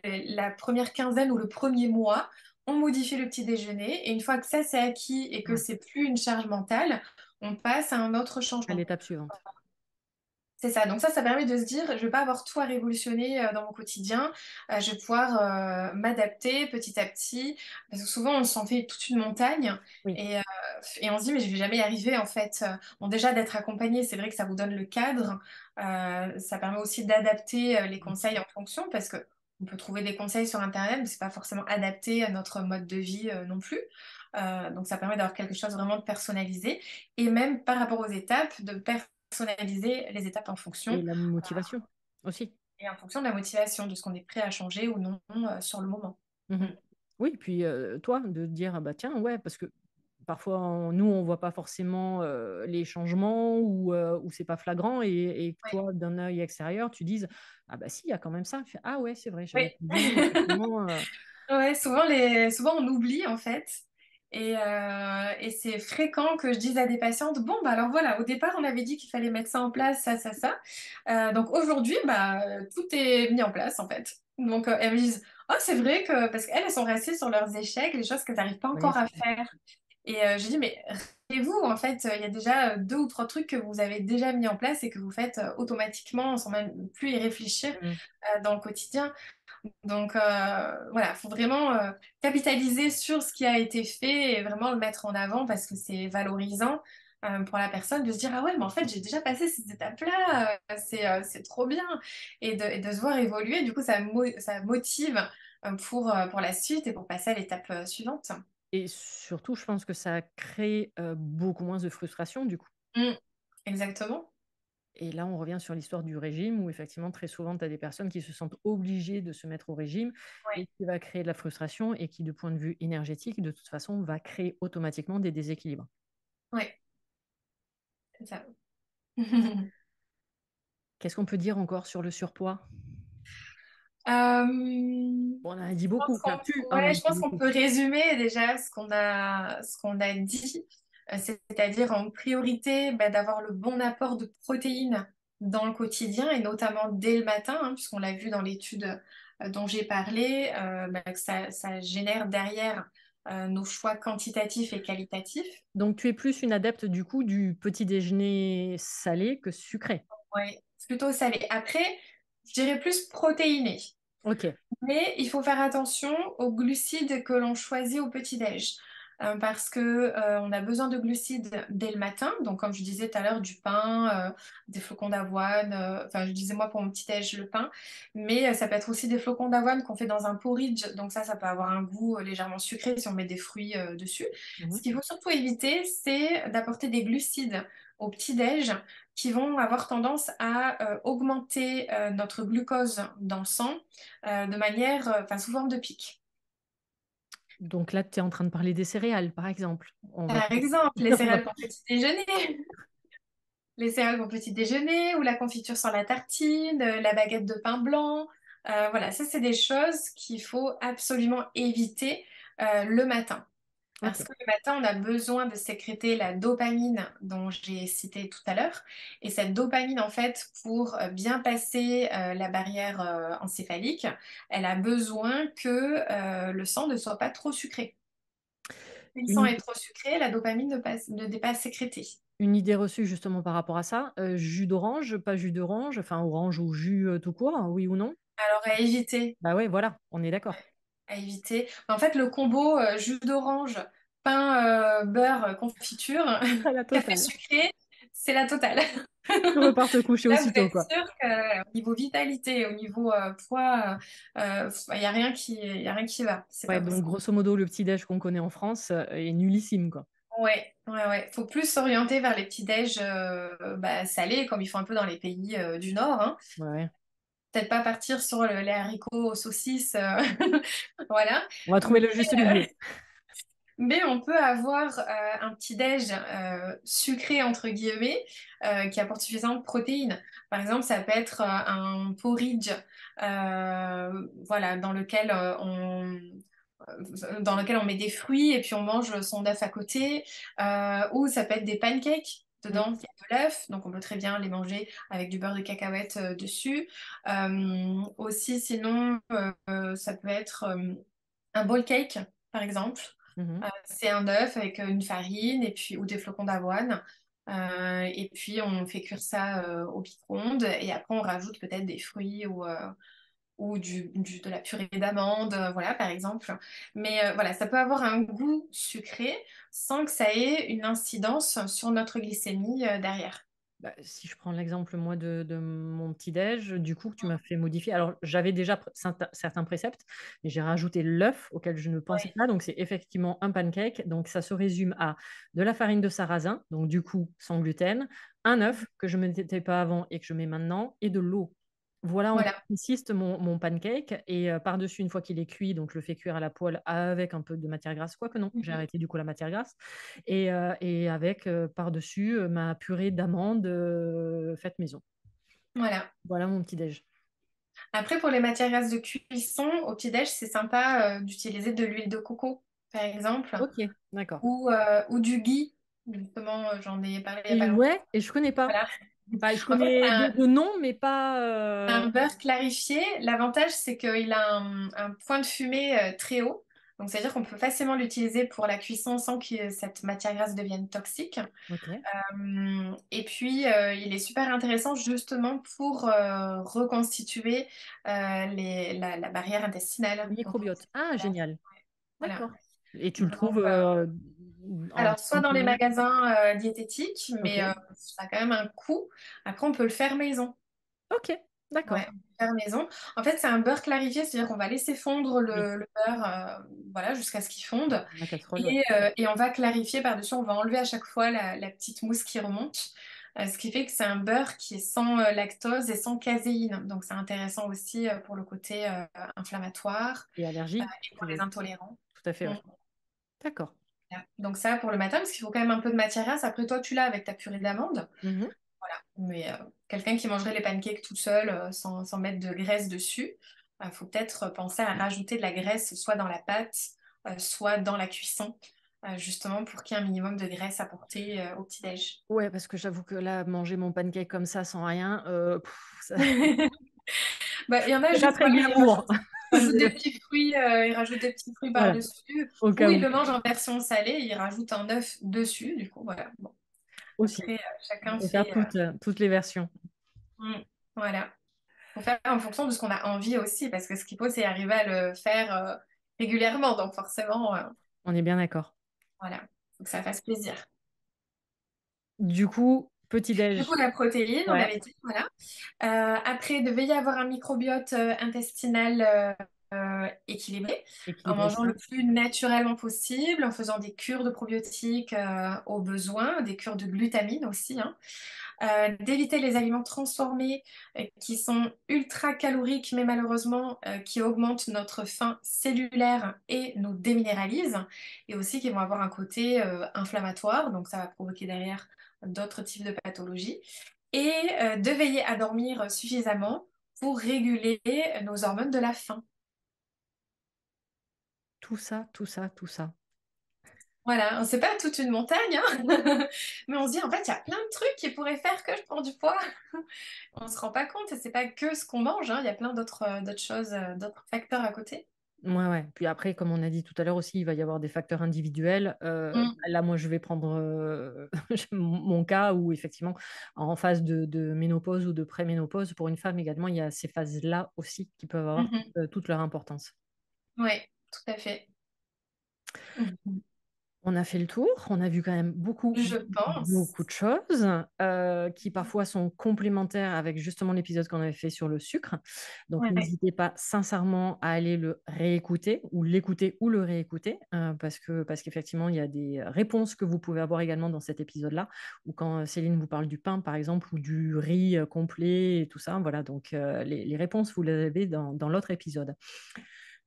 la première quinzaine ou le premier mois, on modifie le petit déjeuner, et une fois que ça c'est acquis et que Ouais. c'est plus une charge mentale, on passe à un autre À changement. l'étape suivante. C'est ça, donc ça permet de se dire, je vais pas avoir tout à révolutionner dans mon quotidien, je vais pouvoir m'adapter petit à petit, parce que souvent on s'en fait toute une montagne Oui. et on se dit mais je vais jamais y arriver en fait. Bon déjà d'être accompagné, c'est vrai que ça vous donne le cadre, ça permet aussi d'adapter les conseils en fonction, parce que on peut trouver des conseils sur Internet, mais c'est pas forcément adapté à notre mode de vie non plus. Donc ça permet d'avoir quelque chose vraiment de personnalisé, et même par rapport aux étapes, de personnaliser les étapes en Et fonction la motivation aussi. et en fonction de la motivation, de ce qu'on est prêt à changer ou non sur le moment. Mm. Mhm. Oui, puis toi, de te dire, ah bah tiens, ouais, parce que parfois, nous, on voit pas forcément les changements ou c'est pas flagrant et que Ouais. toi, d'un œil extérieur, tu dises, ah bah si, il y a quand même ça. Tu fais, ah ouais, c'est vrai, j'avais Oui. pas vu, effectivement. Ouais, souvent on oublie en fait. Et c'est fréquent que je dise à des patientes, bon, alors voilà, au départ, on avait dit qu'il fallait mettre ça en place, ça. Donc aujourd'hui, tout est mis en place en fait. Donc elles me disent, oh, c'est vrai que, parce qu'elles elles sont restées sur leurs échecs, les choses qu'elles n'arrivent pas Oui, encore c'est à ça. faire. Et je dis, mais rappelez-vous, en fait, il y a déjà 2 ou 3 trucs que vous avez déjà mis en place et que vous faites automatiquement sans même plus y réfléchir Mhm. dans le quotidien. Donc voilà, il faut vraiment capitaliser sur ce qui a été fait et vraiment le mettre en avant, parce que c'est valorisant pour la personne de se dire, ah ouais, mais en fait j'ai déjà passé ces étapes-là, c'est trop bien. Et de se voir évoluer, du coup ça motive pour la suite et pour passer à l'étape suivante. Et surtout, je pense que ça crée beaucoup moins de frustration, du coup. Mm, exactement. Et là, on revient sur l'histoire du régime où effectivement, très souvent, tu as des personnes qui se sentent obligées de se mettre au régime Ouais, et qui va créer de la frustration et qui, de point de vue énergétique, de toute façon, va créer automatiquement des déséquilibres. ouais, c'est ça. Qu'est-ce qu'on peut dire encore sur le surpoids? Bon, on en a dit Je beaucoup. pense Enfin, tu en as ouais, je dit pense qu'on beaucoup. peut résumer déjà ce qu'on a dit. C'est-à-dire en priorité d'avoir le bon apport de protéines dans le quotidien et notamment dès le matin, hein, puisqu'on l'a vu dans l'étude dont j'ai parlé, que ça génère derrière nos choix quantitatifs et qualitatifs. Donc, tu es plus une adepte du coup du petit déjeuner salé que sucré. Ouais, plutôt salé. Après, je dirais plus protéiné. Ok. Mais il faut faire attention aux glucides que l'on choisit au petit-déj. Parce que on a besoin de glucides dès le matin. Donc, comme je disais tout à l'heure, du pain, des flocons d'avoine. Enfin, je disais moi pour mon petit-déj le pain. Mais ça peut être aussi des flocons d'avoine qu'on fait dans un porridge. Donc, ça peut avoir un goût légèrement sucré si on met des fruits dessus. Ce Mhm. qu'il faut surtout éviter, c'est d'apporter des glucides au petit-déj qui vont avoir tendance à augmenter notre glucose dans le sang de manière, enfin, sous forme de pic. Donc là, tu es en train de parler des céréales, par exemple. On va Par pas... exemple, les on va- céréales pour petit déjeuner, les céréales pour petit déjeuner ou la confiture sur la tartine, la baguette de pain blanc. Voilà, ça, c'est des choses qu'il faut absolument éviter le matin. Ok. Parce que le matin, on a besoin de sécréter la dopamine dont j'ai cité tout à l'heure. Et cette dopamine, en fait, pour bien passer la barrière encéphalique, elle a besoin que le sang ne soit pas trop sucré. Si le sang Une, est trop sucré, la dopamine ne n'est pas sécrétée. une idée reçue justement par rapport à ça. Jus d'orange, pas jus d'orange, enfin orange ou jus tout court, hein, oui ou non? Alors à éviter, Bah ouais, voilà, on est d'accord. à éviter. En fait, le combo jus d'orange, pain, beurre, confiture, À la café totale. sucré, c'est la totale. Tu repars te coucher Là, vous aussitôt, êtes quoi. sûr qu'au niveau vitalité, au niveau poids, il n'y a rien y a rien qui va. C'est Ouais, pas donc possible. grosso modo, le petit-déj qu'on connaît en France est nullissime, quoi. Ouais, ouais, ouais. Faut plus s'orienter vers les petits déj salés, comme ils font un peu dans les pays du Nord, hein. Ouais, ouais. Peut-être pas partir sur les haricots aux saucisses, voilà. On va trouver Mais, le juste milieu. mais on peut avoir un petit déj sucré entre guillemets qui apporte suffisamment de protéines. Par exemple, ça peut être un porridge, voilà, dans lequel on met des fruits et puis on mange son œuf à côté. Ou ça peut être des pancakes. Mm. Dedans, il y a de l'œuf, donc on peut très bien les manger avec du beurre de cacahuète dessus. Aussi, sinon, ça peut être un bowl cake, par exemple. Mhm. C'est un œuf avec une farine et puis ou des flocons d'avoine. Et puis on fait cuire ça au micro-ondes et après on rajoute peut-être des fruits ou de la purée d'amande, voilà par exemple. Mais voilà, ça peut avoir un goût sucré sans que ça ait une incidence sur notre glycémie derrière. Bah, si je prends l'exemple, moi, de mon petit-déj, du coup, que tu m'as fait modifier. Alors, j'avais déjà certains préceptes, mais j'ai rajouté l'œuf auquel je ne pensais Ouais. pas. Donc, c'est effectivement un pancake. Donc, ça se résume à de la farine de sarrasin, donc du coup, sans gluten, un œuf que je ne mettais pas avant et que je mets maintenant, et de l'eau. Voilà en quoi Voilà. consiste mon pancake. Et par-dessus, une fois qu'il est cuit, donc je le fais cuire à la poêle avec un peu de matière grasse. Quoique non, j'ai Mhm. arrêté du coup la matière grasse. Et avec par-dessus ma purée d'amandes faite maison. Voilà. Voilà mon petit-déj. Après, pour les matières grasses de cuisson, au petit-déj, c'est sympa d'utiliser de l'huile de coco, par exemple, Ok, d'accord. ou du ghee. Justement, j'en ai parlé il n'y a Et pas longtemps. ouais, et je connais pas. Voilà. Bah, je En fait, connais de nom, mais pas. un beurre clarifié, l'avantage c'est qu'il a un point de fumée très haut. Donc, c'est-à-dire qu'on peut facilement l'utiliser pour la cuisson sans que cette matière grasse devienne toxique. Ok. Et puis, il est super intéressant justement pour reconstituer la barrière Le intestinale. Donc, microbiote. Ah, génial. voilà. D'accord. Et tu le Donc, trouves en alors, soit dans les disponible. magasins diététiques, Ok. mais ça a quand même un coût. Après, on peut le faire maison. Ok, Ouais, d'accord. on peut le faire maison. En fait, c'est un beurre clarifié, c'est-à-dire qu'on va laisser fondre Oui, le beurre voilà, jusqu'à ce qu'il fonde. la casserole, ouais. Et on va clarifier par-dessus, on va enlever à chaque fois la petite mousse qui remonte. ce qui fait que c'est un beurre qui est sans lactose et sans caséine. Donc c'est intéressant aussi pour le côté inflammatoire Et allergique, et pour les intolérants. tout à fait, Mm. ouais. D'accord. Voilà. Donc ça pour le matin, parce qu'il faut quand même un peu de matière grasse. Après toi, tu l'as avec ta purée d'amande. Mhm. Voilà. Mais quelqu'un qui mangerait les pancakes tout seul sans mettre de graisse dessus, il faut peut-être penser à rajouter de la graisse soit dans la pâte, soit dans la cuisson, justement pour qu'il y ait un minimum de graisse apportée au petit-déj. Ouais, parce que j'avoue que là, manger mon pancake comme ça sans rien, Bah, il y en a c'est pas juste, très voilà, glamour. rajoutent des petits fruits, ils rajoutent des petits fruits Voilà, par-dessus, au ou cas ils où le mangent en version salée, ils rajoutent un œuf dessus, du coup, voilà. Bon. aussi. Après, On chacun peut faire fait... toutes les versions. voilà. Faut faire en fonction de ce qu'on a envie aussi, parce que ce qu'il faut, c'est arriver à le faire régulièrement. Donc forcément, On est bien d'accord. voilà, faut que ça fasse plaisir. Du coup, Du petit-déj, coup, la protéine, on ouais, avait dit, voilà. Après, de veiller à avoir un microbiote intestinal équilibré, en équilibré mangeant le sain. plus naturellement possible, en faisant des cures de probiotiques au besoin, des cures de glutamine aussi, hein. D'éviter les aliments transformés qui sont ultra caloriques, mais malheureusement qui augmentent notre faim cellulaire et nous déminéralisent, et aussi qui vont avoir un côté inflammatoire, donc ça va provoquer derrière d'autres types de pathologies, et de veiller à dormir suffisamment pour réguler nos hormones de la faim. Tout ça, tout ça, tout ça. Voilà, c'est pas toute une montagne, hein. Mais on se dit en fait il y a plein de trucs qui pourraient faire que je prends du poids. On se rend pas compte, et c'est pas que ce qu'on mange, hein. Il y a plein d'autres choses, d'autres facteurs à côté. Ouais, ouais. Puis après, comme on a dit tout à l'heure aussi, il va y avoir des facteurs individuels. Mm. Là, moi, je vais prendre mon cas où, effectivement, en phase de ménopause ou de préménopause, pour une femme également, il y a ces phases-là aussi qui peuvent avoir Mhm. toute leur importance. Ouais, tout à fait. Mhm. On a fait le tour, on a vu quand même beaucoup, Je pense. beaucoup de choses qui parfois sont complémentaires avec justement l'épisode qu'on avait fait sur le sucre. Donc Ouais. n'hésitez pas sincèrement à aller le réécouter ou l'écouter ou le réécouter parce qu'effectivement il y a des réponses que vous pouvez avoir également dans cet épisode-là ou quand Céline vous parle du pain par exemple ou du riz complet et tout ça. Voilà, donc les réponses vous les avez dans l'autre épisode.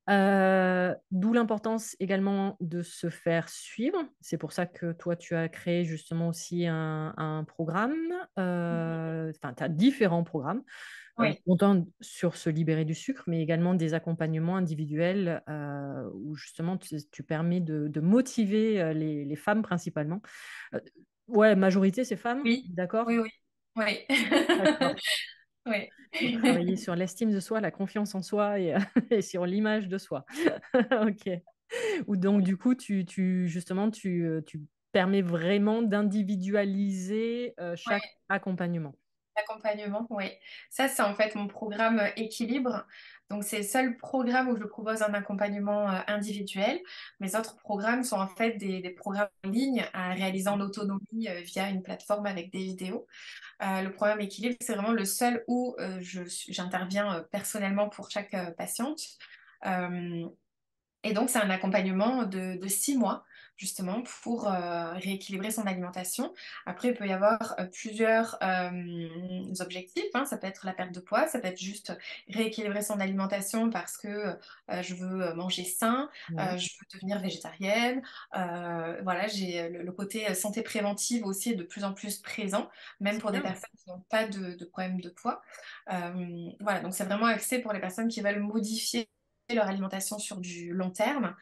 D'où l'importance également de se faire suivre. C'est pour ça que toi, tu as créé justement aussi un programme. Enfin, tu as différents programmes, Oui, autant sur se libérer du sucre, mais également des accompagnements individuels où justement tu permets de motiver les femmes principalement. Euh, ouais, majorité, c'est femmes, oui, d'accord? oui, oui, oui. D'accord. Oui. Pour travailler sur l'estime de soi, la confiance en soi et, et sur l'image de soi. Ok. Ou donc, du coup, justement, tu permets vraiment d'individualiser chaque Ouais. accompagnement. L'accompagnement, oui. Ça, c'est en fait mon programme Équilibre. Donc, c'est le seul programme où je propose un accompagnement individuel. Mes autres programmes sont en fait des programmes en ligne à réaliser en autonomie via une plateforme avec des vidéos. Le programme Équilibre, c'est vraiment le seul où j'interviens personnellement pour chaque patiente. Euh, et donc, c'est un accompagnement de 6 mois, justement, pour rééquilibrer son alimentation. Après, il peut y avoir plusieurs objectifs, hein. Ça peut être la perte de poids, ça peut être juste rééquilibrer son alimentation parce que je veux manger sain, Ouais, je veux devenir végétarienne. Voilà, j'ai le côté santé préventive aussi est de plus en plus présent, même c'est pour des bien. personnes qui n'ont pas de problème de poids. Voilà, donc c'est vraiment axé pour les personnes qui veulent modifier leur alimentation sur du long terme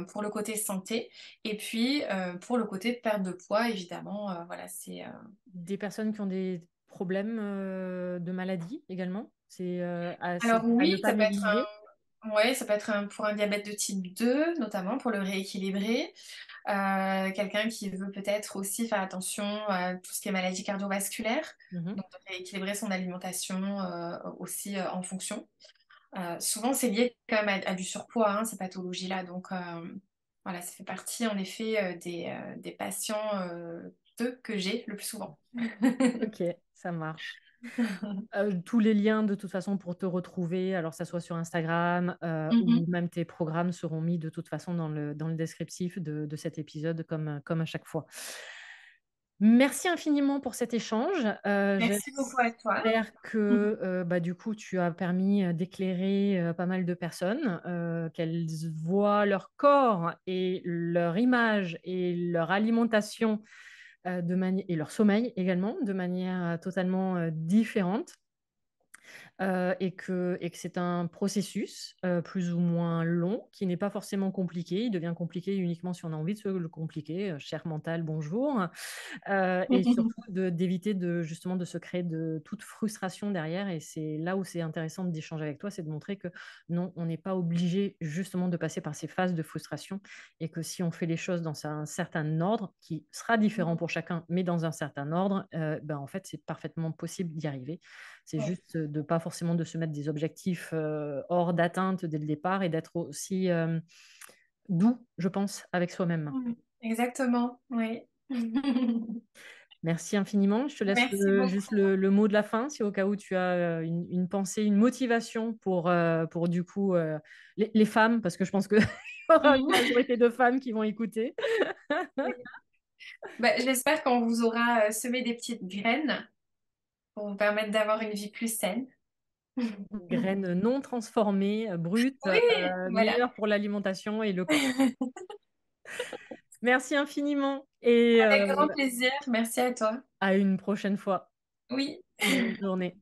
pour le côté santé, et puis pour le côté perte de poids évidemment voilà c'est Des personnes qui ont des problèmes de maladie également, alors à ne oui pas ça peut être négliger. ouais ça peut être pour un diabète de type 2 notamment pour le rééquilibrer. Quelqu'un qui veut peut-être aussi faire attention à tout ce qui est maladie cardiovasculaire, Mhm. donc de rééquilibrer son alimentation aussi en fonction. Souvent, c'est lié quand même à du surpoids, hein, ces pathologies-là. Donc, voilà, ça fait partie en effet des patients que j'ai le plus souvent. Ok, ça marche. Tous les liens de toute façon pour te retrouver, alors ça soit sur Instagram ou Mhm. même tes programmes seront mis de toute façon dans le descriptif de cet épisode comme à chaque fois. Merci infiniment pour cet échange. Merci beaucoup à toi. J'espère que bah, du coup, tu as permis d'éclairer pas mal de personnes, qu'elles voient leur corps et leur image et leur alimentation et leur sommeil également de manière totalement différente. Et que c'est un processus plus ou moins long, qui n'est pas forcément compliqué. Il devient compliqué uniquement si on a envie de se le compliquer. Cher mental, bonjour. Et surtout d'éviter justement de se créer de toute frustration derrière. Et c'est là où c'est intéressant d'échanger avec toi, c'est de montrer que non, on n'est pas obligé justement de passer par ces phases de frustration et que si on fait les choses dans un certain ordre, qui sera différent pour chacun, mais dans un certain ordre, ben en fait, c'est parfaitement possible d'y arriver. C'est Ouais. juste de pas forcément de se mettre des objectifs hors d'atteinte dès le départ et d'être aussi doux, je pense, avec soi-même. Exactement, oui. Merci infiniment. Je te laisse Merci juste beaucoup. le mot de la fin, si au cas où tu as une pensée, une motivation pour du coup les femmes, parce que je pense qu'il y aura une majorité de femmes qui vont écouter. Bah, j'espère qu'on vous aura semé des petites graines pour vous permettre d'avoir une vie plus saine. Graines non transformées, brutes, Oui, voilà. meilleures pour l'alimentation et le corps. Merci infiniment et Avec grand plaisir. Merci à toi. à une prochaine fois. Oui. Bonne journée.